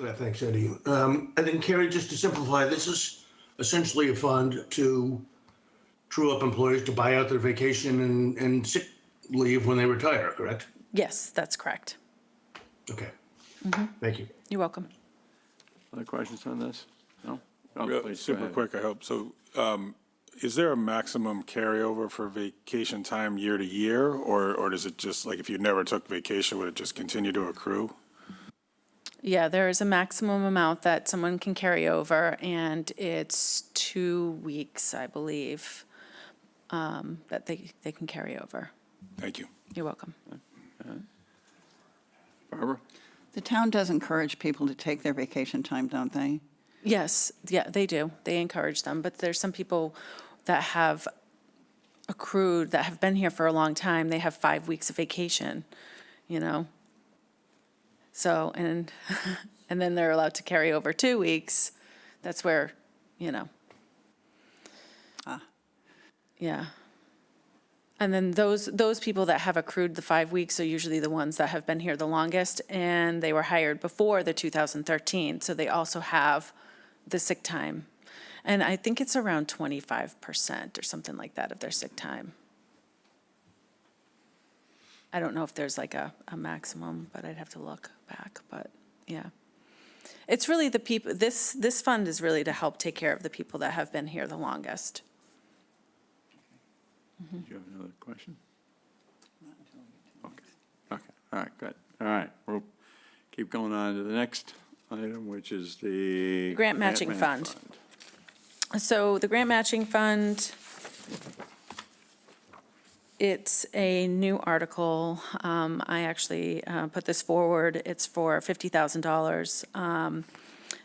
Yeah, thanks, Eddie. And then Carrie, just to simplify, this is essentially a fund to true-up employees to buy out their vacation and sick leave when they retire, correct? Yes, that's correct. Okay. Thank you. You're welcome. Other questions on this? No? Oh, Real- please, go Super ahead. quick, I hope. So, is there a maximum carryover for vacation time year to year? Or does it just, like, if you never took vacation, would it just continue to accrue? Yeah, there is a maximum amount that someone can carry over, and it's 2 weeks, I believe, that they can carry over. Thank you. You're welcome. Barbara? The town does encourage people to take their vacation time, don't they? Yes, yeah, they do. They encourage them, but there's some people that have accrued, that have been here for a long time. They have 5 weeks of vacation, you know? So, and, and then they're allowed to carry over 2 weeks. That's where, you know. Yeah. And then those people that have accrued the 5 weeks are usually the ones that have been here the longest, and they were hired before the 2013, so they also have the sick time. And I think it's around 25% or something like that of their sick time. I don't know if there's like a maximum, but I'd have to look back, but yeah. It's really the people, this fund is really to help take care of the people that have been here the longest. Do you have another question? Okay, okay, all right, good. All right, we'll keep going on to the next item, which is the. Grant matching fund. So the grant matching fund, it's a new article. I actually put this forward. It's for $50,000.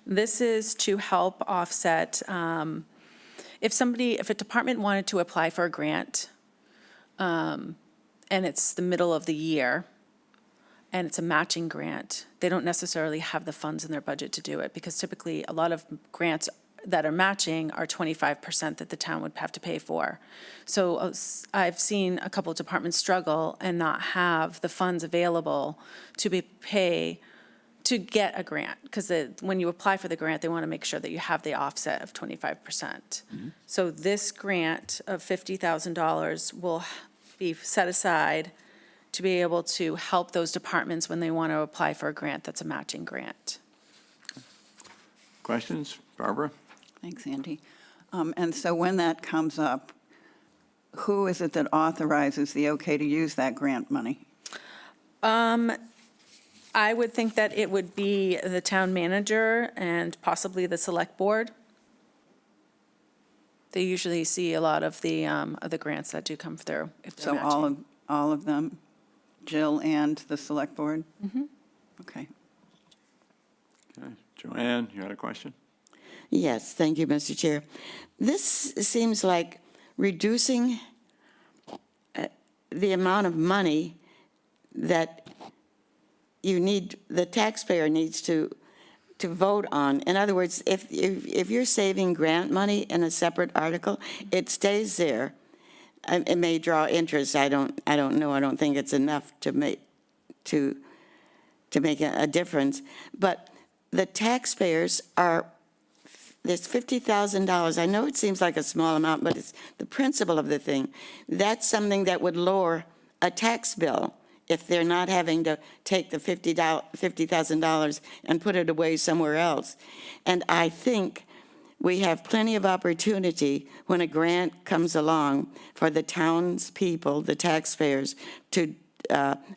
This is to help offset, if a department wanted to apply for a grant, and it's the middle of the year, and it's a matching grant, they don't necessarily have the funds in their budget to do it, because typically a lot of grants that are matching are 25% that the town would have to pay for. So I've seen a couple of departments struggle and not have the funds available to get a grant, because when you apply for the grant, they want to make sure that you have the offset of 25%. So this grant of $50,000 will be set aside to be able to help those departments when they want to apply for a grant that's a matching grant. Questions? Barbara? Thanks, Andy. And so when that comes up, who is it that authorizes the okay to use that grant money? I would think that it would be the town manager and possibly the select board. They usually see a lot of the grants that do come through, if they're So matching. all of them, Jill and the select board? Okay. Okay, Joanne, you had a question? Yes, thank you, Mr. Chair. This seems like reducing the amount of money that the taxpayer needs to vote on. In other words, if you're saving grant money in a separate article, it stays there. It may draw interest. I don't know. I don't think it's enough to make a difference. But the taxpayers there's $50,000. I know it seems like a small amount, but it's the principle of the thing. That's something that would lower a tax bill if they're not having to take the $50,000 and put it away somewhere else. And I think we have plenty of opportunity when a grant comes along for the townspeople, the taxpayers, to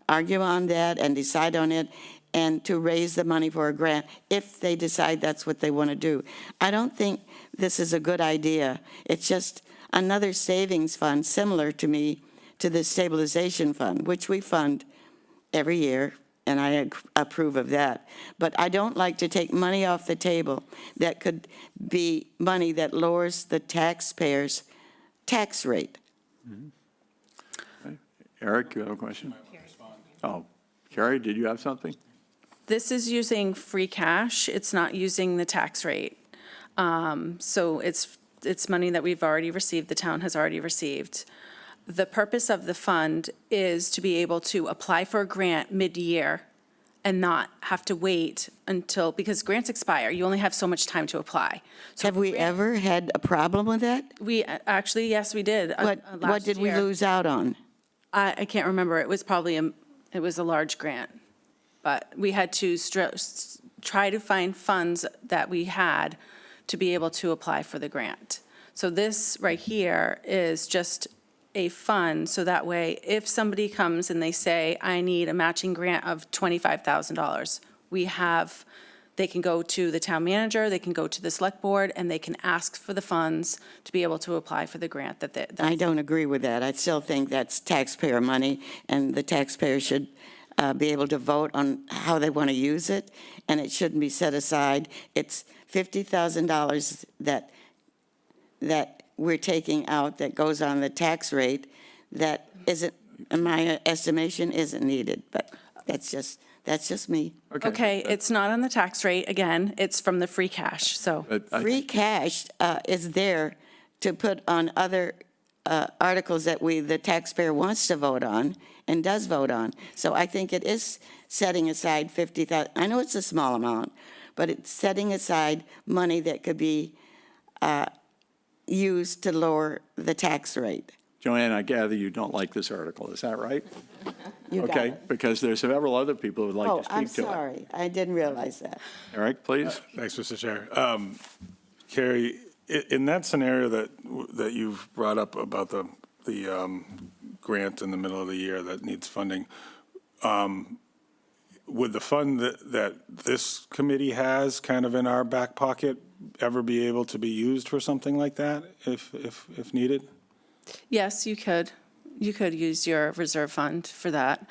argue on that and decide on it, and to raise the money for a grant if they decide that's what they want to do. I don't think this is a good idea. It's just another savings fund, similar to the stabilization fund, which we fund every year, and I approve of that. But I don't like to take money off the table that could be money that lowers the taxpayers' tax rate. Eric, you have a question? Oh, Carrie, did you have something? This is using free cash. It's not using the tax rate. So it's money that we've already received, the town has already received. The purpose of the fund is to be able to apply for a grant mid-year and not have to wait until, because grants expire, you only have so much time to apply. So Have we ever had a problem with that? we, actually, yes, we did. What last did we year. lose out on? I can't remember. It was probably, it was a large grant. But we had to try to find funds that we had to be able to apply for the grant. So this right here is just a fund, so that way, if somebody comes and they say, I need a matching grant of $25,000, they can go to the town manager, they can go to the select board, and they can ask for the funds to be able to apply for the grant I don't agree with that. I still think that's taxpayer money, and the taxpayer should be able to vote on how they want to use it, and it shouldn't be set aside. It's $50,000 that we're taking out that goes on the tax rate that isn't, in my estimation, isn't needed, but that's just me. Okay, it's not on the tax rate, again, it's from the free cash, so. Free cash is there to put on other articles that the taxpayer wants to vote on and does vote on. So I think it is setting aside 50,000. I know it's a small amount, but it's setting aside money that could be used to lower the tax rate. Joanne, I gather you don't like this article, is that right? You got Okay, it. because there's several other people who would like Oh, to I'm speak to it. sorry. I didn't realize that. Eric, please. Thanks, Mr. Chair. Carrie, in that scenario that you've brought up about the grant in the middle of the year that needs funding, would the fund that this committee has kind of in our back pocket ever be able to be used for something like that if needed? Yes, you could. You could use your reserve fund for that.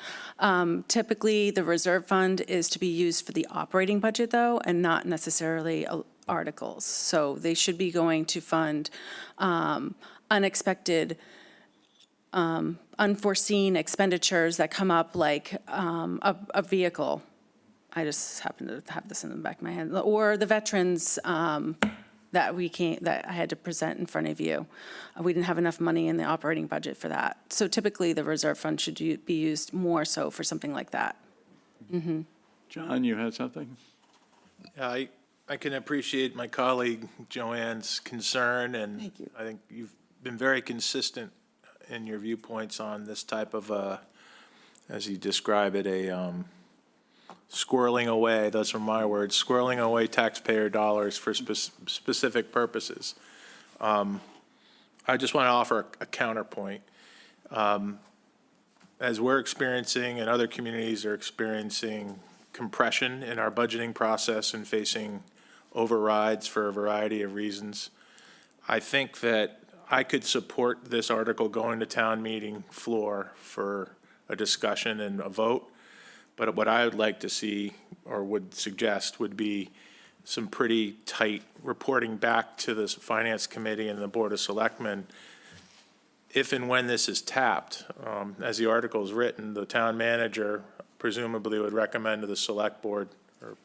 Typically, the reserve fund is to be used for the operating budget, though, and not necessarily articles. So they should be going to fund unexpected, unforeseen expenditures that come up, like a vehicle. I just happen to have this in the back of my head. Or the veterans that I had to present in front of you. We didn't have enough money in the operating budget for that. So typically, the reserve fund should be used more so for something like that. John, you had something? I can appreciate my colleague Joanne's concern, and Thank you. I think you've been very consistent in your viewpoints on this type of, as you describe it, a squirreling away, those are my words, squirreling away taxpayer dollars for specific purposes. I just want to offer a counterpoint. As we're experiencing and other communities are experiencing compression in our budgeting process and facing overrides for a variety of reasons, I think that I could support this article going to town meeting floor for a discussion and a vote. But what I would like to see, or would suggest, would be some pretty tight reporting back to the Finance Committee and the Board of Selectmen. If and when this is tapped, as the article is written, the town manager presumably would recommend to the Select Board, or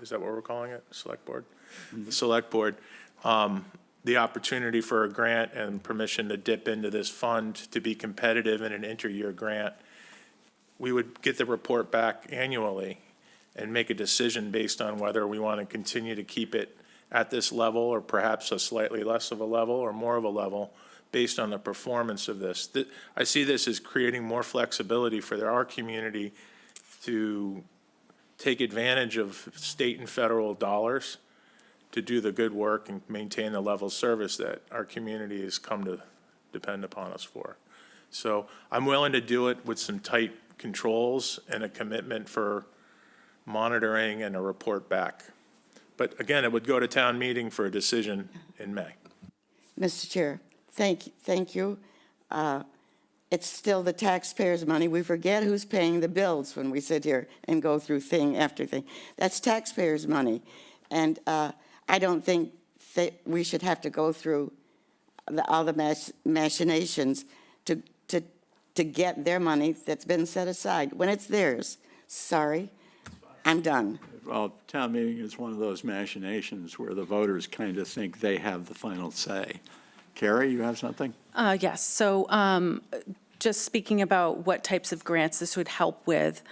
is that what we're calling it, Select Board? The Select Board, the opportunity for a grant and permission to dip into this fund to be competitive in an inter-year grant. We would get the report back annually and make a decision based on whether we want to continue to keep it at this level or perhaps a slightly less of a level or more of a level based on the performance of this. I see this as creating more flexibility for our community to take advantage of state and federal dollars to do the good work and maintain the level of service that our community has come to depend upon us for. So I'm willing to do it with some tight controls and a commitment for monitoring and a report back. But again, it would go to town meeting for a decision in May. Mr. Chair, thank you. It's still the taxpayers' money. We forget who's paying the bills when we sit here and go through thing after thing. That's taxpayers' money. And I don't think that we should have to go through all the machinations to get their money that's been set aside when it's theirs. Sorry, I'm done. Well, town meeting is one of those machinations where the voters kind of think they have the final say. Carrie, you have something? Yes, so just speaking about what types of grants this would help with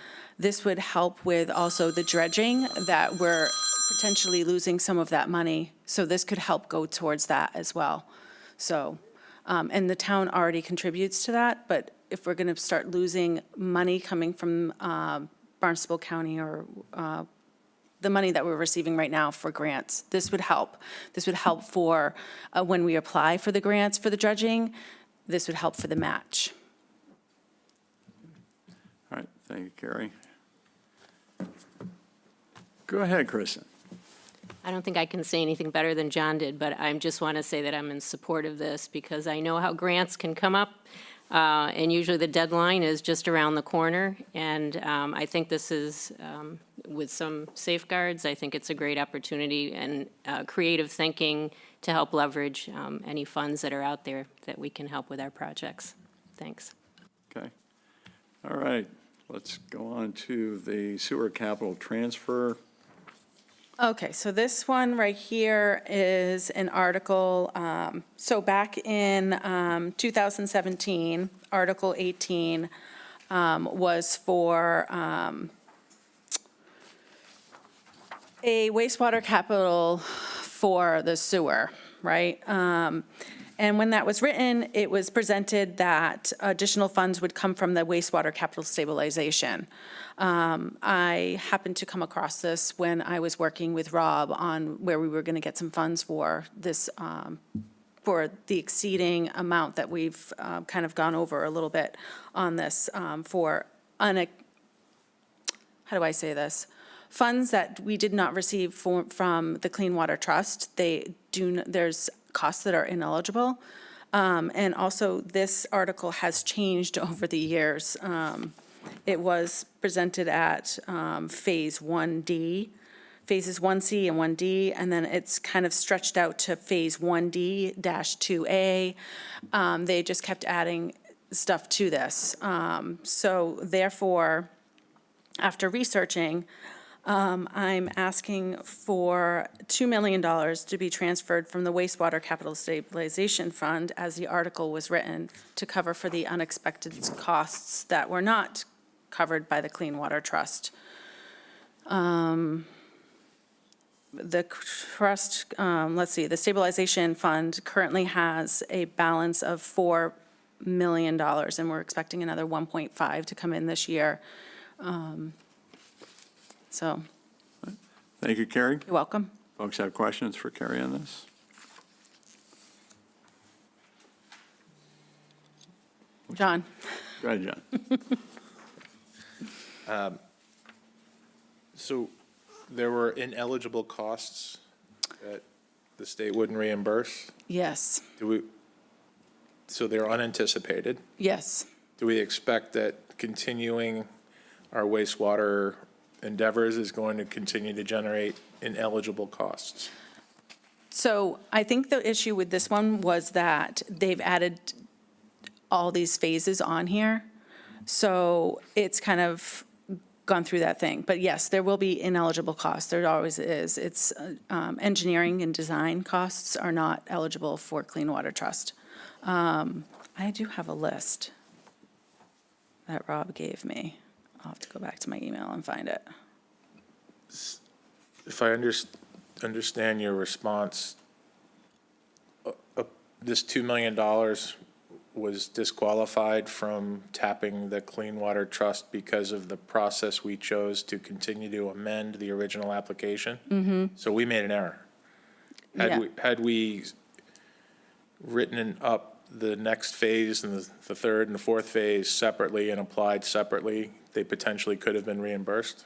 also the dredging that we're potentially losing some of that money. So this could help go towards that as well. So, and the town already contributes to that, but if we're going to start losing money coming from Barnstable County or the money that we're receiving right now for grants, this would help. This would help for when we apply for the grants for the dredging, this would help for the match. All right, thank you, Carrie. Go ahead, Kristen. I don't think I can say anything better than John did, but I just want to say that I'm in support of this because I know how grants can come up, and usually the deadline is just around the corner. And I think this is, with some safeguards, I think it's a great opportunity and creative thinking to help leverage any funds that are out there that we can help with our projects. Thanks. Okay. All right, let's go on to the sewer capital transfer. Okay, so this one right here is an article, so back in 2017, Article 18 was for a wastewater capital for the sewer, right? And when that was written, it was presented that additional funds would come from the wastewater capital stabilization. I happened to come across this when I was working with Rob on where we were going to get some funds for this, for the exceeding amount that we've kind of gone over a little bit on this for, how do I say this? Funds that we did not receive from the Clean Water Trust. There's costs that are ineligible. And also, this article has changed over the years. It was presented at Phase 1D, Phases 1C and 1D, and then it's kind of stretched out to Phase 1D-2A. They just kept adding stuff to this. So therefore, after researching, I'm asking for $2 million to be transferred from the wastewater capital stabilization fund, as the article was written, to cover for the unexpected costs that were not covered by the Clean Water Trust. The trust, let's see, the stabilization fund currently has a balance of $4 million, and we're expecting another 1.5 to come in this year. So, Thank you, Carrie. you're welcome. Folks have questions for Carrie on this? John? Go ahead, John. So there were ineligible costs that the state wouldn't reimburse? Yes, So they're unanticipated. yes. Do we expect that continuing our wastewater endeavors is going to continue to generate ineligible costs? So I think the issue with this one was that they've added all these phases on here. So it's kind of gone through that thing. But yes, there will be ineligible costs. There always is. It's engineering and design costs are not eligible for Clean Water Trust. I do have a list that Rob gave me. I'll have to go back to my email and find it. If I understand your response, this $2 million was disqualified from tapping the Clean Water Trust because of the process we chose to continue to amend the original application? Mm-hmm. So we made an error. Yeah. Had we written up the next phase and the third and the fourth phase separately and applied separately, they potentially could have been reimbursed?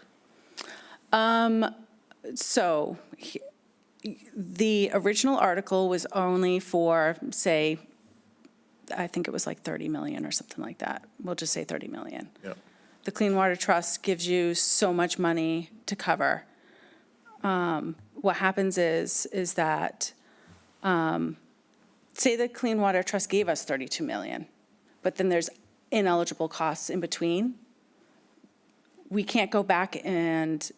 So the original article was only for, say, I think it was like 30 million or something like that. We'll just say 30 million. Yeah. The Clean Water Trust gives you so much money to cover. What happens is that, say the Clean Water Trust gave us 32 million, but then there's ineligible costs in between. We can't go back and,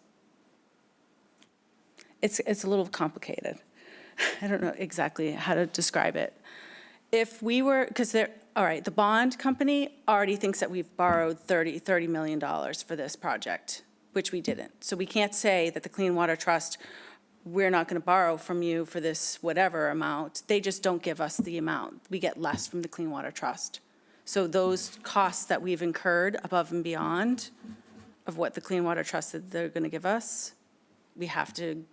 it's a little complicated. I don't know exactly how to describe it. if we were, because they're, all right, the bond company already thinks that we've borrowed $30 million for this project, which we didn't. So we can't say that the Clean Water Trust, we're not going to borrow from you for this whatever amount. They just don't give us the amount. We get less from the Clean Water Trust. So those costs that we've incurred above and beyond of what the Clean Water Trust said they're going to give us, we have to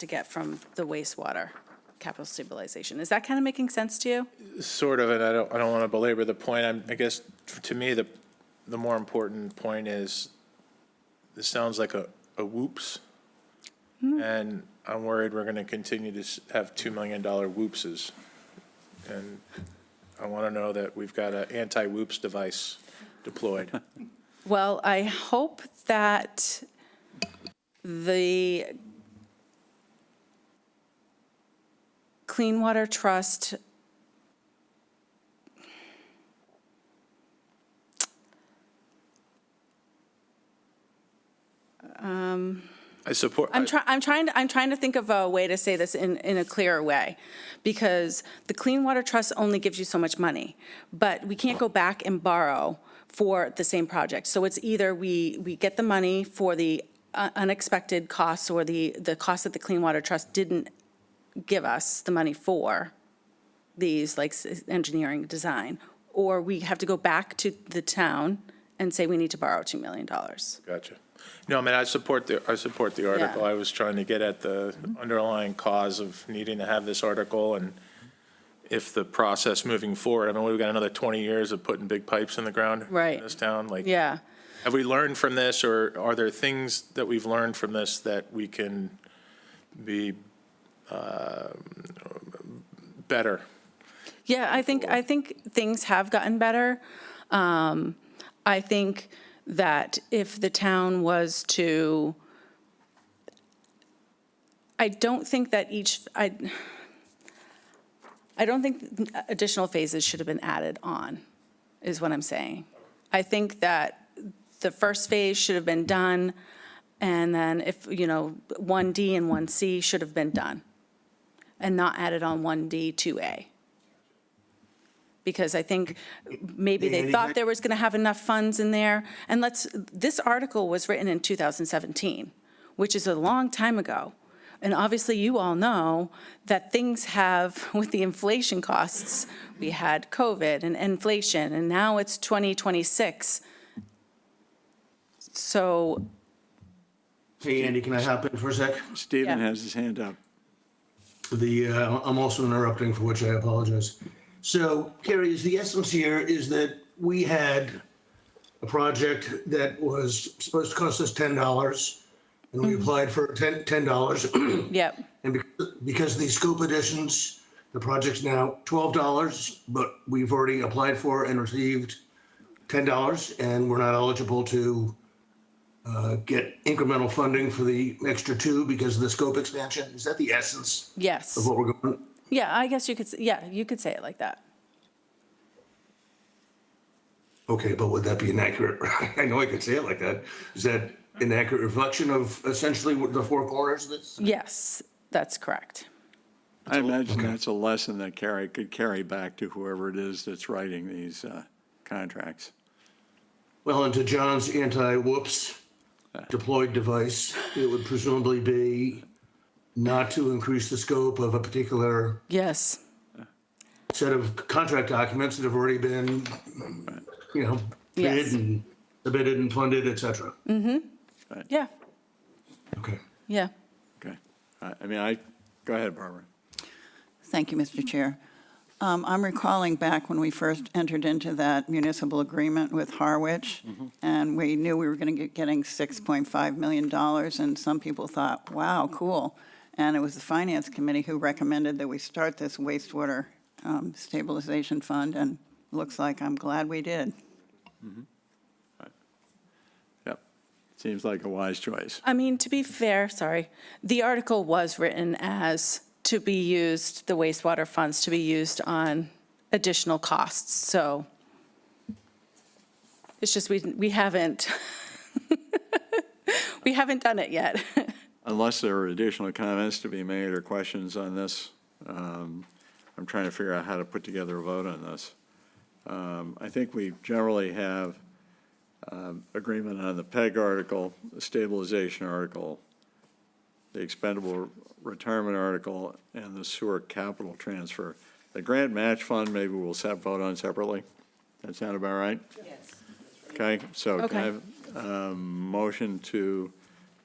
get from the wastewater capital stabilization. Is that kind of making sense to you? Sort of, and I don't want to belabor the point. I guess, to me, the more important point is, this sounds like a whoops. And I'm worried we're going to continue to have $2 million whoopses. And I want to know that we've got an anti-whoops device deployed. Well, I hope that the Clean Water Trust I support. I'm trying to think of a way to say this in a clearer way, because the Clean Water Trust only gives you so much money, but we can't go back and borrow for the same project. So it's either we get the money for the unexpected costs or the costs that the Clean Water Trust didn't give us the money for, these like engineering design, or we have to go back to the town and say we need to borrow $2 million. Gotcha. No, I mean, I support the article. I was trying to get at the underlying cause of needing to have this article, and if the process moving forward, I mean, we've got another 20 years of putting big pipes in the ground Right. in this town. Like, Yeah. have we learned from this, or are there things that we've learned from this that we can be better? Yeah, I think things have gotten better. I think that if the town was to, I don't think additional phases should have been added on, is what I'm saying. I think that the first phase should have been done, and then if, 1D and 1C should have been done, and not added on 1D, 2A. Because I think maybe they thought there was going to have enough funds in there. And this article was written in 2017, which is a long time ago. And obviously, you all know that things have, with the inflation costs, we had COVID and inflation, and now it's 2026. So, Hey, Andy, can I hop in for a sec? Stephen Yeah. has his hand up. I'm also interrupting, for which I apologize. So, Carrie, is the essence here is that we had a project that was supposed to cost us $10, and we applied for $10. yep, And because of these scope additions, the project's now $12, but we've already applied for and received $10, and we're not eligible to get incremental funding for the extra $2 because of the scope expansion. Is that the essence yes. of what we're going? Yeah, I guess you could say it like that. Okay, but would that be inaccurate? I know I could say it like that. Is that an accurate reflection of essentially what the four corners of this? Yes, that's correct. I imagine that's a lesson that Carrie could carry back to whoever it is that's writing these contracts. Well, and to John's anti-whoops deployed device, it would presumably be not to increase the scope of a particular Yes, set of contract documents that have already been, bid Yes. and submitted and funded, et cetera. yeah, Okay. yeah. Okay. Go ahead, Barbara. Thank you, Mr. Chair. I'm recalling back when we first entered into that municipal agreement with Harwich, and we knew we were going to get getting $6.5 million, and some people thought, wow, cool. And it was the Finance Committee who recommended that we start this wastewater stabilization fund, and looks like I'm glad we did. Yep. Seems like a wise choice. I mean, to be fair, the article was written as to be used, the wastewater funds to be used on additional costs, so it's just we haven't, we haven't done it yet. Unless there are additional comments to be made or questions on this, are I'm trying to figure out how to put together a vote on this. I think we generally have agreement on the PEG article, the stabilization article, the expendable retirement article, and the sewer capital transfer. The grant match fund, maybe we'll vote on separately. That sound about right? Yes. Okay, so can I have a motion to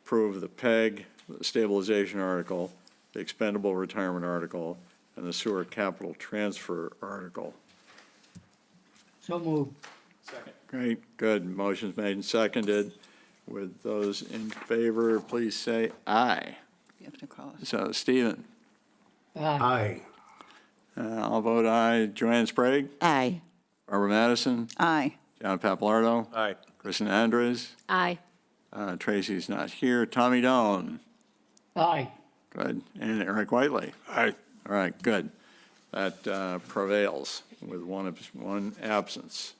approve the PEG, the stabilization article, the expendable retirement article, and the sewer capital transfer article? So moved. Great, good. Motion's made and seconded. With those in favor, please say aye. You have to call us. So, Stephen, Aye. I'll vote aye. Joanne Sprague, Aye. Barbara Madison, Aye. John Papalardo, Aye. Kristen Andres, Aye. Tracy's not here. Tommy Doan, Aye. good. And Eric Whiteley. Aye. All right, good. That prevails with one absence.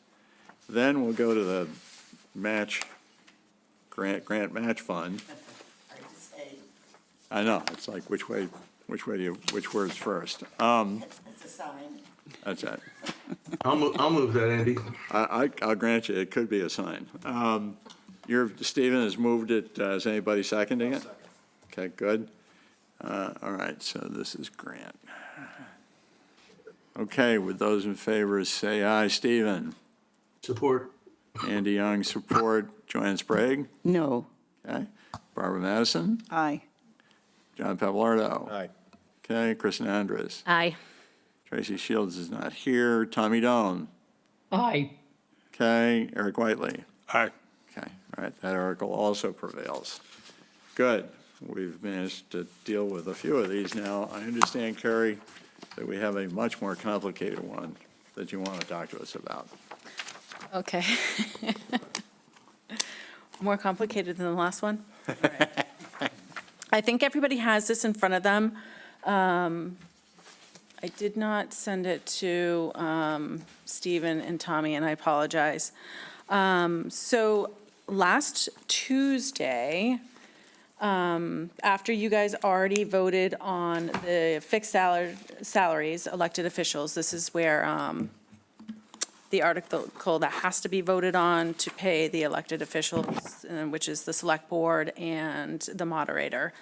Then we'll go to the grant match fund. I know, it's like which word's first? It's a sign. That's it. I'll move that, Andy. I'll grant you, it could be a sign. Stephen has moved it, is anybody seconding it? Okay, good. All right, so this is grant. Okay, with those in favor, say aye. Stephen? Support. Andy Young, support. Joanne Sprague? No. Okay. Barbara Madison? Aye. John Papalardo? Aye. Okay, Kristen Andres? Aye. Tracy Shields is not here. Tommy Doan? Aye. Okay, Eric Whiteley? Aye. Okay, all right, that article also prevails. Good. We've managed to deal with a few of these now. I understand, Carrie, that we have a much more complicated one that you want to talk to us about. Okay. More complicated than the last one? I think everybody has this in front of them. I did not send it to Stephen and Tommy, and I apologize. So last Tuesday, after you guys already voted on the fixed salaries, elected officials, this is where the article that has to be voted on to pay the elected officials, which is the select board and the moderator.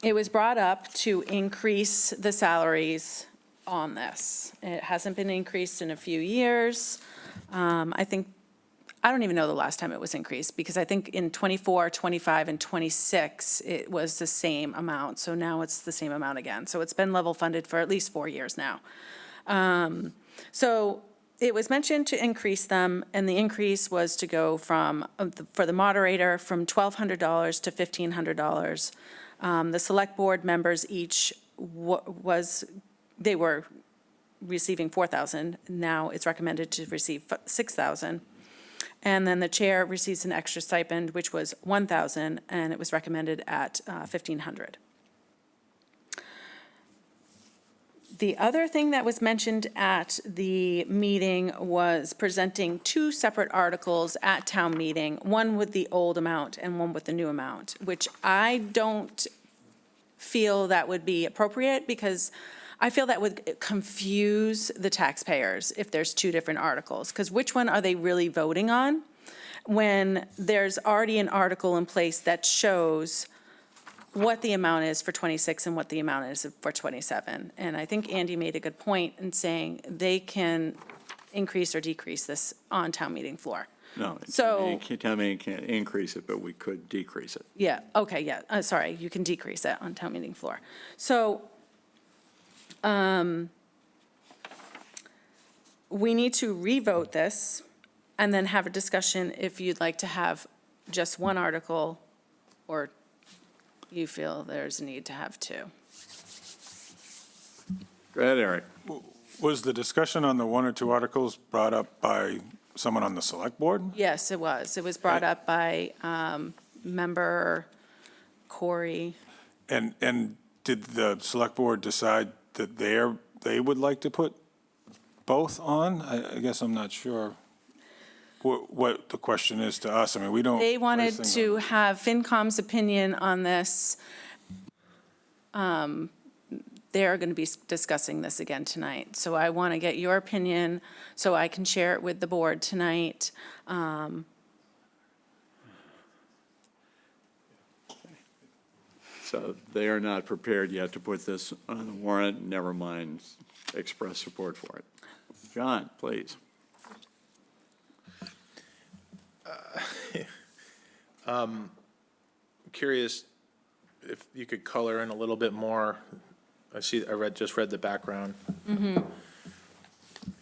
It was brought up to increase the salaries on this. It hasn't been increased in a few years. I don't even know the last time it was increased, because I think in '24, '25, and '26, it was the same amount. So now it's the same amount again. So it's been level funded for at least 4 years now. So it was mentioned to increase them, and the increase was to go from, for the moderator, from $1,200 to $1,500. The select board members each they were receiving $4,000. Now it's recommended to receive $6,000. And then the chair receives an extra stipend, which was $1,000, and it was recommended at $1,500. The other thing that was mentioned at the meeting was presenting 2 separate articles at town meeting, one with the old amount and one with the new amount, which I don't feel that would be appropriate, because I feel that would confuse the taxpayers if there's 2 different articles, because which one are they really voting on when there's already an article in place that shows what the amount is for '26 and what the amount is for '27. And I think Andy made a good point in saying they can increase or decrease this on town meeting floor. No, So- town meeting can't increase it, but we could decrease it. Yeah, okay, yeah, sorry, you can decrease it on town meeting floor. So, we need to revote this and then have a discussion if you'd like to have just one article, or you feel there's a need to have 2. Go ahead, Eric. Was the discussion on the 1 or 2 articles brought up by someone on the select board? Yes, it was. It was brought up by member Corey. And did the select board decide that they would like to put both on? I guess I'm not sure what the question is to us. I mean, we don't. They wanted to have FinCom's opinion on this. they're going to be discussing this again tonight. So I want to get your opinion so I can share it with the board tonight. So they are not prepared yet to put this on the warrant, never mind express support for it. John, please. Curious if you could color in a little bit more. Just read the background.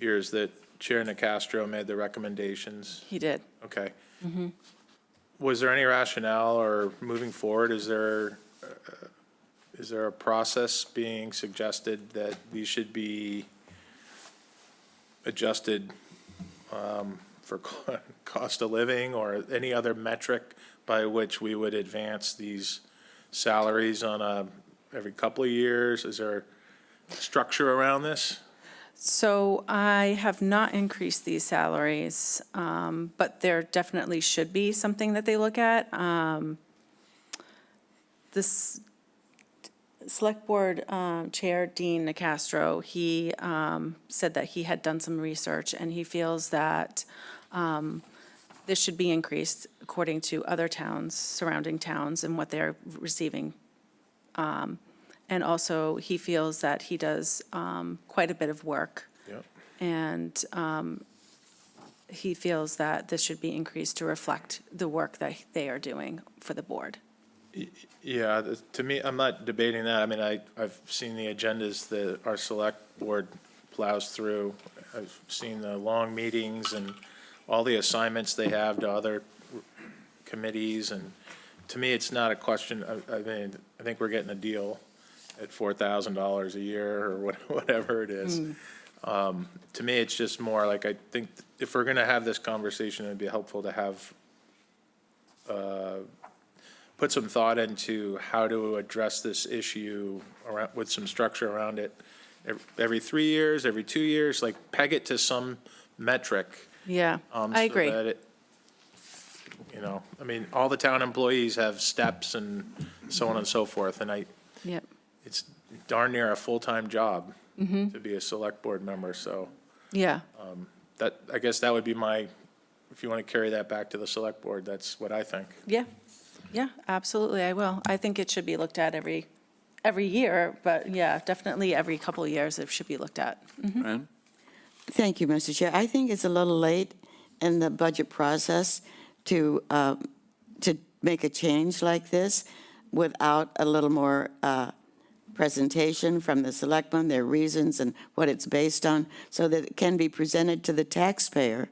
Here's that Chair Nicastro made the recommendations. He did. Okay. Was there any rationale or moving forward, is there a process being suggested that these should be adjusted for cost of living or any other metric by which we would advance these salaries on every couple of years? Is there structure around this? So I have not increased these salaries, but there definitely should be something that they look at. This Select Board Chair, Dean Nicastro, he said that he had done some research, and he feels that this should be increased according to other towns, surrounding towns, and what they're receiving. And also, he feels that he does quite a bit of work. Yep. And he feels that this should be increased to reflect the work that they are doing for the board. Yeah, to me, I'm not debating that. I mean, I've seen the agendas that our select board plows through. I've seen the long meetings and all the assignments they have to other committees. And to me, it's not a question, I mean, I think we're getting a deal at $4,000 a year or whatever it is. To me, it's just more like, I think if we're gonna have this conversation, it'd be helpful to have, put some thought into how to address this issue around, with some structure around it. Every 3 years, every 2 years, like peg it to some metric. Yeah, I agree. So that it, you know, I mean, all the town employees have steps and so on and so forth, and Yep. it's darn near a full-time job to be a select board member, so Yeah. that, I guess that would be my, if you want to carry that back to the select board, that's what I think. Yeah. Yeah, absolutely, I will. I think it should be looked at every year, but yeah, definitely every couple of years it should be looked at. Fran? Thank you, Mr. Chair. I think it's a little late in the budget process to make a change like this without a little more presentation from the selectmen, their reasons and what it's based on, so that it can be presented to the taxpayer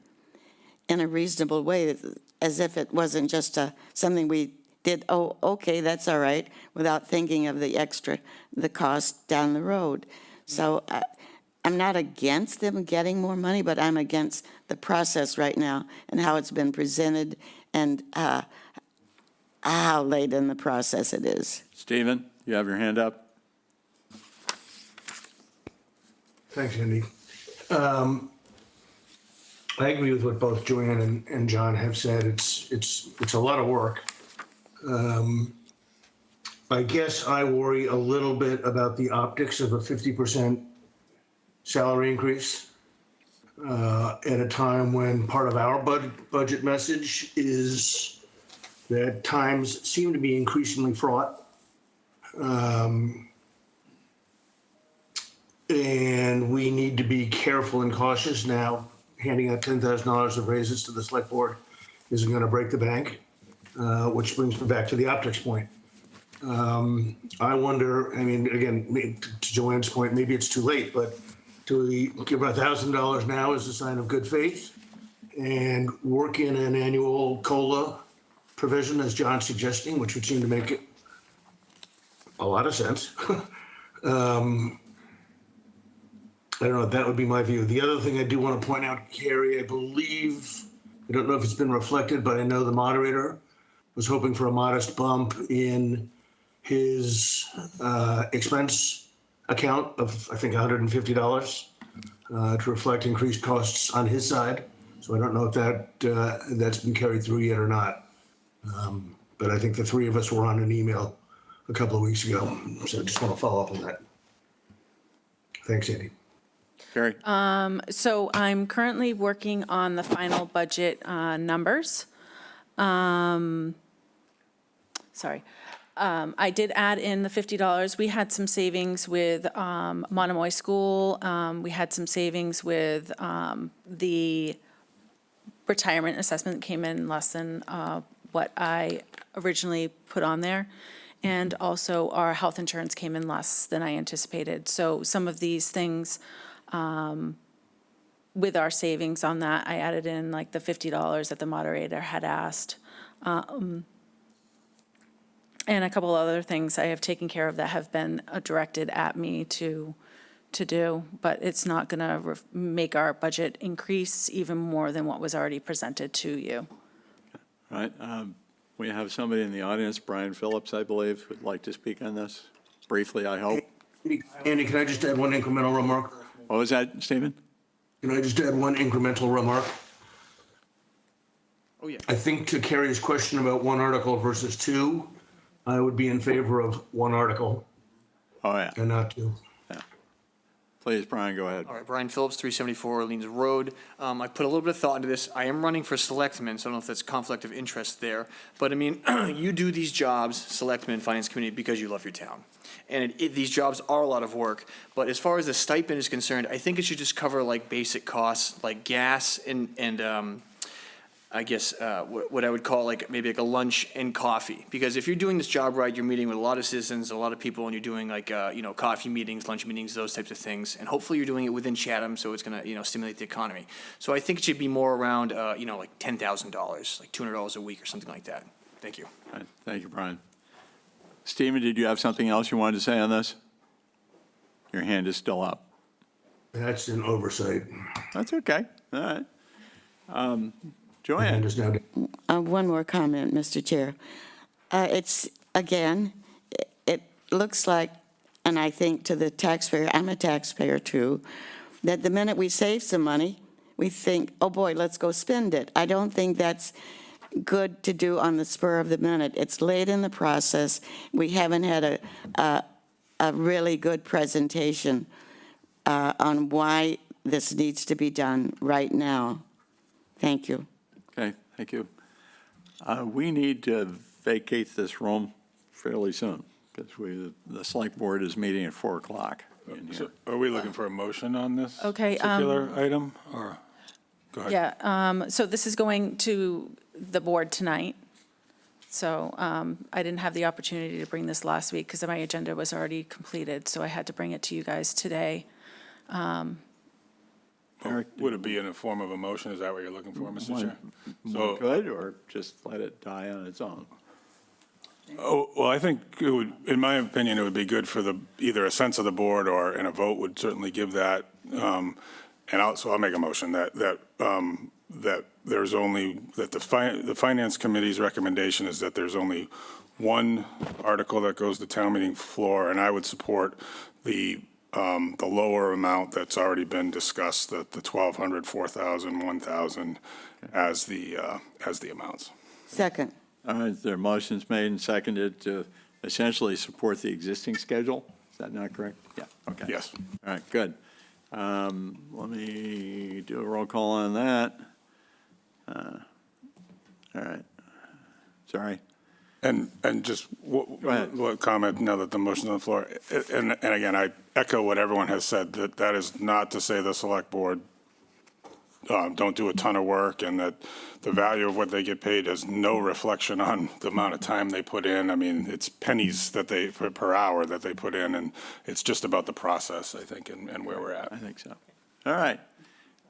in a reasonable way, as if it wasn't just something we did, oh, okay, that's all right, without thinking of the cost down the road. So I'm not against them getting more money, but I'm against the process right now and how it's been presented and how late in the process it is. Stephen, you have your hand up? Thanks, Andy. I agree with what both Joanne and John have said. It's a lot of work. I guess I worry a little bit about the optics of a 50% salary increase at a time when part of our budget message is that times seem to be increasingly fraught. And we need to be careful and cautious now. Handing out $10,000 of raises to the select board isn't going to break the bank, which brings me back to the optics point. I wonder, I mean, again, to Joanne's point, maybe it's too late, but do we give $1,000 now as a sign of good faith and work in an annual COLA provision, as John's suggesting, which would seem to make it a lot of sense. I don't know, that would be my view. The other thing I do want to point out, Carrie, I believe, I don't know if it's been reflected, but I know the moderator was hoping for a modest bump in his expense account of, I think, $150 to reflect increased costs on his side. So I don't know if that's been carried through yet or not. But I think the three of us were on an email a couple of weeks ago, so I just want to follow up on that. Thanks, Andy. Carrie? So I'm currently working on the final budget numbers. Sorry. I did add in the $50. We had some savings with Monomoy School. We had some savings with the retirement assessment that came in less than what I originally put on there. And also our health insurance came in less than I anticipated. So some of these things, with our savings on that, I added in like the $50 that the moderator had asked. And a couple other things I have taken care of that have been directed at me to do, but it's not going to make our budget increase even more than what was already presented to you. All right, we have somebody in the audience, Brian Phillips, I believe, who'd like to speak on this briefly, I hope. Andy, can I just add one incremental remark? What was that, Stephen? Can I just add one incremental remark? Oh, yeah. I think to Carrie's question about one article versus two, I would be in favor of one article Oh, yeah. and not two. Please, Brian, go ahead. All right, Brian Phillips, 374 Orleans Road. I put a little bit of thought into this. I am running for selectman, so I don't know if that's conflict of interest there. But I mean, you do these jobs, selectman, finance committee, because you love your town. And these jobs are a lot of work. But as far as the stipend is concerned, I think it should just cover like basic costs, like gas and I guess, what I would call like, maybe like a lunch and coffee. Because if you're doing this job right, you're meeting with a lot of citizens, a lot of people, and you're doing like, coffee meetings, lunch meetings, those types of things. And hopefully you're doing it within Chatham, so it's gonna, stimulate the economy. So I think it should be more around, like $10,000, like $200 a week or something like that. Thank you. All right, thank you, Brian. Stephen, did you have something else you wanted to say on this? Your hand is still up. That's an oversight. That's okay, all right. And Joanne? just now, One more comment, Mr. Chair. It looks like, and I think to the taxpayer, I'm a taxpayer too, that the minute we save some money, we think, oh boy, let's go spend it. I don't think that's good to do on the spur of the minute. It's late in the process. We haven't had a really good presentation on why this needs to be done right now. Thank you. Okay, thank you. We need to vacate this room fairly soon, because the select board is meeting at 4 o'clock in here. So are we looking for a motion on this Okay, particular item, or, go ahead. Yeah, so this is going to the board tonight. So I didn't have the opportunity to bring this last week because my agenda was already completed, so I had to bring it to you guys today. Would it be in the form of a motion? Is that what you're looking for, Mr. Chair? So good, or just let it die on its own? Oh, well, I think it would, in my opinion, it would be good for either a sense of the board or, and a vote would certainly give that. And so I'll make a motion that there's only, that the Finance Committee's recommendation is that there's only one article that goes to town meeting floor, and I would support the lower amount that's already been discussed, the 1,200, 4,000, 1,000 as the amounts. Second. All right, there are motions made and seconded to essentially support the existing schedule. Is that not correct? Yeah, okay. Yes. All right, good. Let me do a roll call on that. All right. Sorry. And just ahead. what comment now that the motion's on the floor, and again, I echo what everyone has said, that is not to say the select board don't do a ton of work, and that the value of what they get paid has no reflection on the amount of time they put in. I mean, it's pennies that per hour that they put in, and it's just about the process, I think, and where we're at. I think so. All right.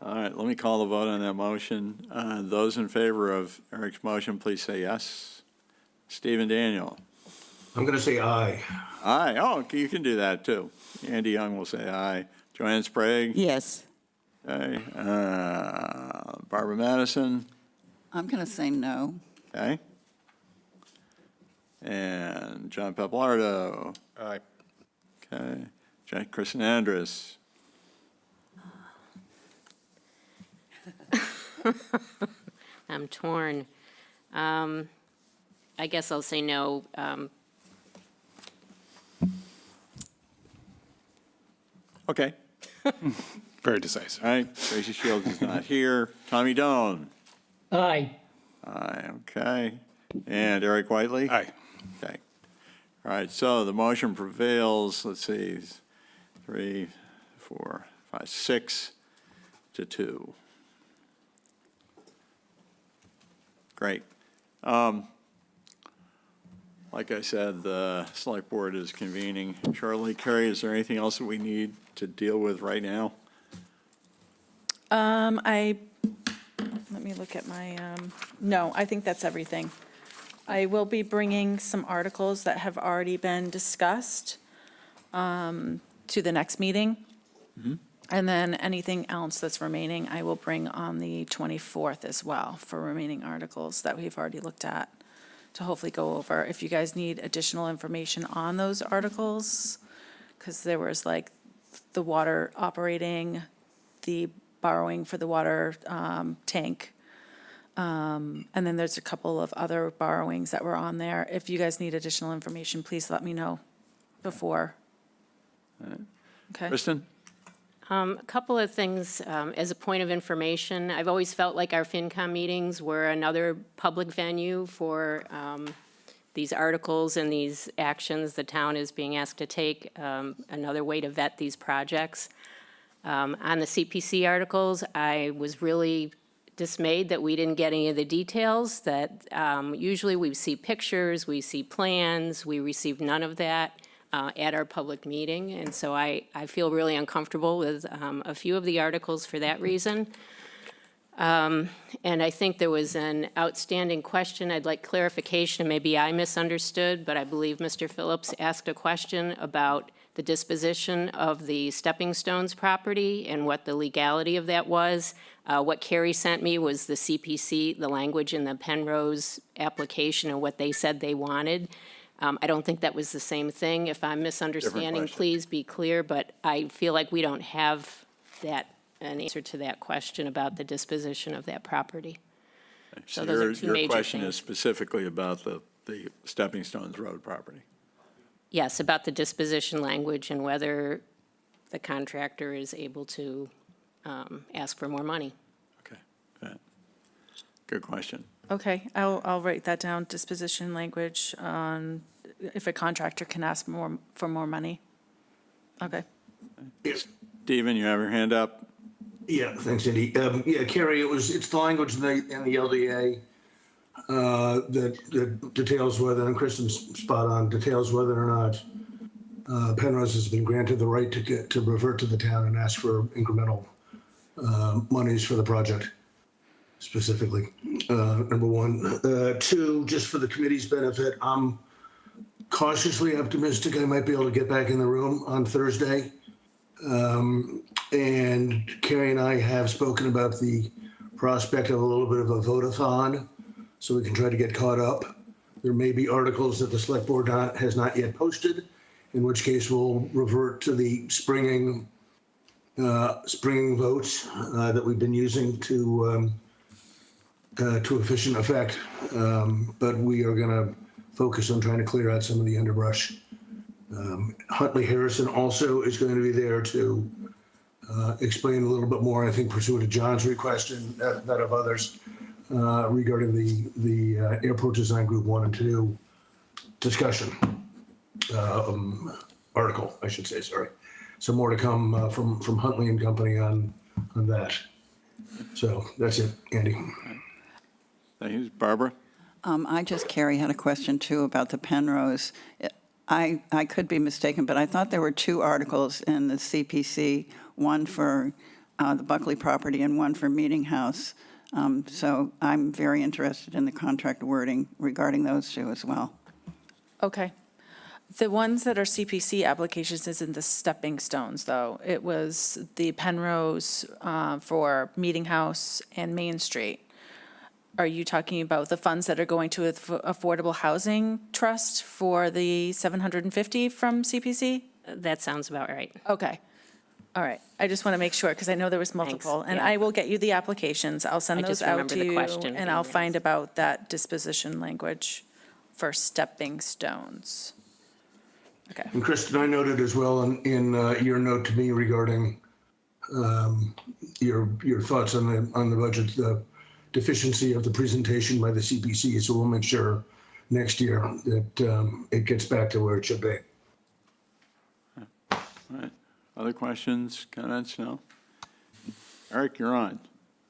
All right, let me call the vote on that motion. Those in favor of Eric's motion, please say yes. Stephen Daniel? I'm going to say aye. Aye. Oh, you can do that, too. Andy Young will say aye. Joanne Sprague? Yes. Okay. Barbara Madison? I'm going to say no. Okay. And John Papalardo? Aye. Okay. Kristen Andrus? I'm torn. I guess I'll say no. Okay. Very decisive. All right, Tracy Shields is not here. Tommy Doan? Aye. Aye, okay. And Eric Whiteley? Aye. Okay. All right, so the motion prevails, let's see, 3, 4, 5, 6 to 2. Great. Like I said, the select board is convening shortly. Carrie, is there anything else that we need to deal with right now? Let me look at my, no, I think that's everything. I will be bringing some articles that have already been discussed to the next meeting. And then anything else that's remaining, I will bring on the 24th as well for remaining articles that we've already looked at to hopefully go over. If you guys need additional information on those articles, because there was like the water operating, the borrowing for the water tank, and then there's a couple of other borrowings that were on there. If you guys need additional information, please let me know before. Okay. Kristen? A couple of things as a point of information. I've always felt like our FinCom meetings were another public venue for these articles and these actions the town is being asked to take, another way to vet these projects. On the CPC articles, I was really dismayed that we didn't get any of the details, that usually we see pictures, we see plans, we received none of that at our public meeting, and so I feel really uncomfortable with a few of the articles for that reason. And I think there was an outstanding question. I'd like clarification. Maybe I misunderstood, but I believe Mr. Phillips asked a question about the disposition of the Stepping Stones property and what the legality of that was. What Carrie sent me was the CPC, the language in the Penrose application and what they said they wanted. I don't think that was the same thing. If I'm misunderstanding, question. please be clear, but I feel like we don't have an answer to that question about the disposition of that property. So those are two Your major question is things. specifically about the Stepping Stones Road property. Yes, about the disposition language and whether the contractor is able to ask for more money. Okay, good question. Okay, I'll write that down, disposition language on if a contractor can ask for more money. Okay. Stephen, you have your hand up? Yeah, thanks, Andy. Yeah, Carrie, it's the language in the LDA that details whether, and Kristen's spot on, details whether or not Penrose has been granted the right to revert to the town and ask for incremental monies for the project, specifically, number one. Two, just for the committee's benefit, I'm cautiously optimistic I might be able to get back in the room on Thursday. And Carrie and I have spoken about the prospect of a little bit of a vote-a-thon, so we can try to get caught up. There may be articles that the select board has not yet posted, in which case we'll revert to the springing votes that we've been using to efficient effect. But we are going to focus on trying to clear out some of the underbrush. Huntley Harrison also is going to be there to explain a little bit more, I think pursuant to John's request and that of others, regarding the Airport Design Group 1 and 2 discussion, article, I should say, sorry. So more to come from Huntley and Company on that. So that's it, Andy. Thank you. Barbara? Carrie had a question too about the Penrose. I could be mistaken, but I thought there were two articles in the CPC, one for the Buckley property and one for Meeting House. So I'm very interested in the contract wording regarding those two as well. Okay. The ones that are CPC applications isn't the Stepping Stones, though. It was the Penrose for Meeting House and Main Street. Are you talking about the funds that are going to Affordable Housing Trust for the 750 from CPC? That sounds about right. Okay. All right. I just want to make sure, because I know there was multiple. And yeah. I will get you the applications. I'll send I those just out remember to the you. question And being I'll raised. find about that disposition language for Stepping Stones. Okay. And Kristen, I noted as well in your note to me regarding your thoughts on the budget, the deficiency of the presentation by the CPC. So we'll make sure next year that it gets back to where it should be. All right. Other questions, comments? No? Eric, you're on.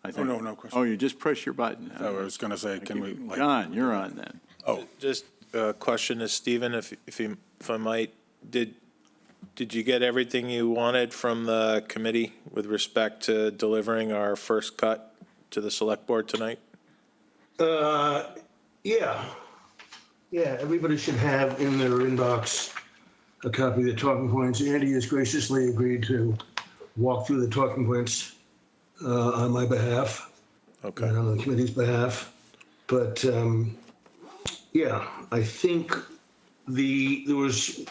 I think. no question. Oh, you just push your button. I was going to say, can we, like, John, you're on then. Just a question to Stephen, if I might, did you get everything you wanted from the committee with respect to delivering our first cut to the select board tonight? Yeah. Everybody should have in their inbox a copy of the talking points. Andy has graciously agreed to walk through the talking points on my behalf. Okay. And on the committee's behalf. But I think there was,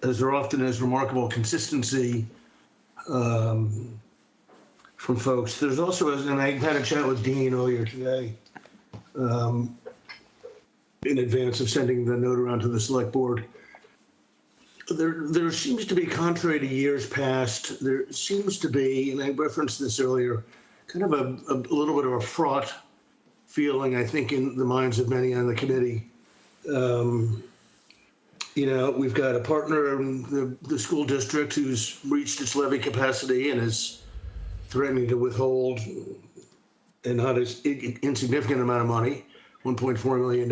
as there often is, remarkable consistency from folks. There's also, and I had a chat with Dean earlier today, in advance of sending the note around to the select board. There seems to be, contrary to years past, there seems to be, and I referenced this earlier, kind of a little bit of a fraught feeling, I think, in the minds of many on the committee. We've got a partner in the school district who's reached its levy capacity and is threatening to withhold a not as insignificant amount of money, $1.4 million,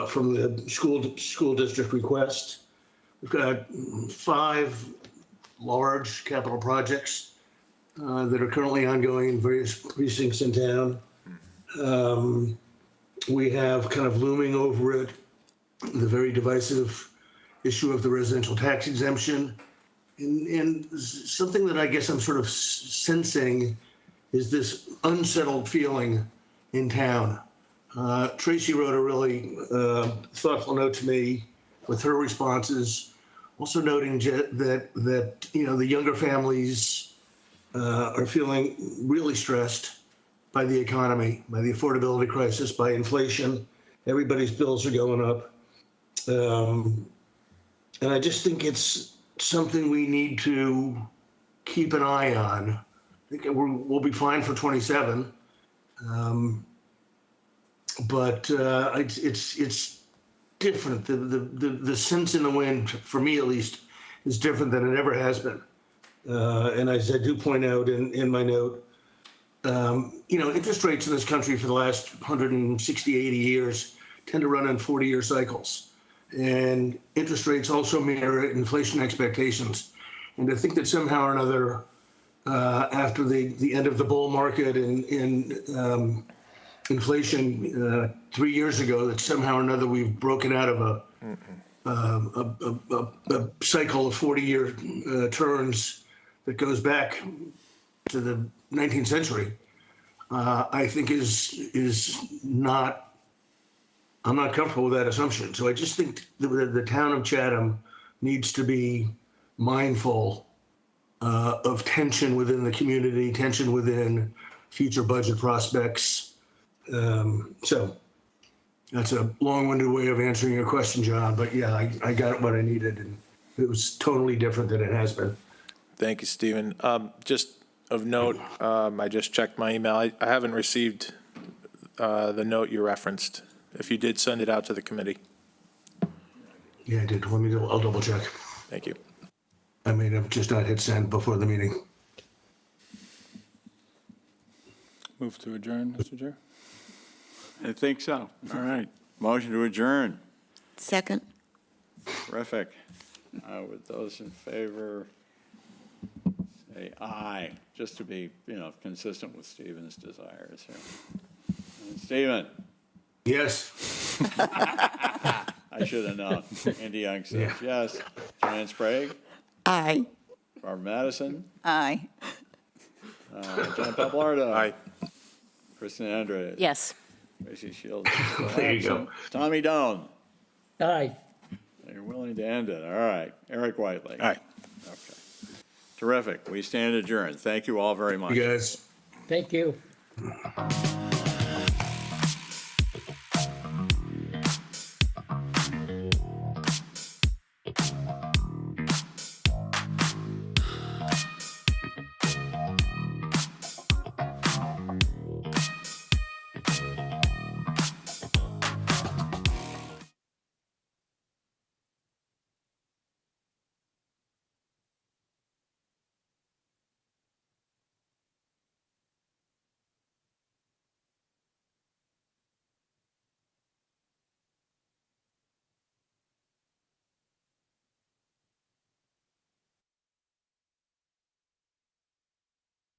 from the school district request. We've got 5 large capital projects that are currently ongoing in various precincts in town. We have kind of looming over it the very divisive issue of the residential tax exemption. And something that I guess I'm sort of sensing is this unsettled feeling in town. Tracy wrote a really thoughtful note to me with her responses, also noting that the younger families are feeling really stressed by the economy, by the affordability crisis, by inflation. Everybody's bills are going up. And I just think it's something we need to keep an eye on. I think we'll be fine for 27. But it's different. The sense in the wind, for me at least, is different than it ever has been. And as I do point out in my note, interest rates in this country for the last 160, 80 years tend to run in 40-year cycles. And interest rates also mirror inflation expectations. And I think that somehow or another, after the end of the bull market in inflation 3 years ago, that somehow or another we've broken out of a cycle of 40-year turns that goes back to the 19th century, I think is not. I'm not comfortable with that assumption. So I just think the town of Chatham needs to be mindful of tension within the community, tension within future budget prospects. So that's a long-winded way of answering your question, John. But yeah, I got what I needed, and it was totally different than it has been. Thank you, Stephen. Just of note, I just checked my email. I haven't received the note you referenced. If you did, send it out to the committee. Yeah, I did. I'll double check. Thank you. I may have just not hit send before the meeting. move to adjourn, Mr. Chair? I think so. All right. Motion to adjourn. Second? Terrific. With those in favor, say aye, just to be, consistent with Stephen's desires here. And Stephen? Yes. I should have known. Andy Young says yes. Joanne Sprague? Aye. Barbara Madison? Aye. John Papalardo? Aye. Kristen Andres? Yes. Tracy Shields? There you go. Tommy Doan? Aye. You're willing to end it. All right. Eric Whiteley? Aye. Okay. Terrific. We stand adjourned. Thank you all very much. You guys. Thank you.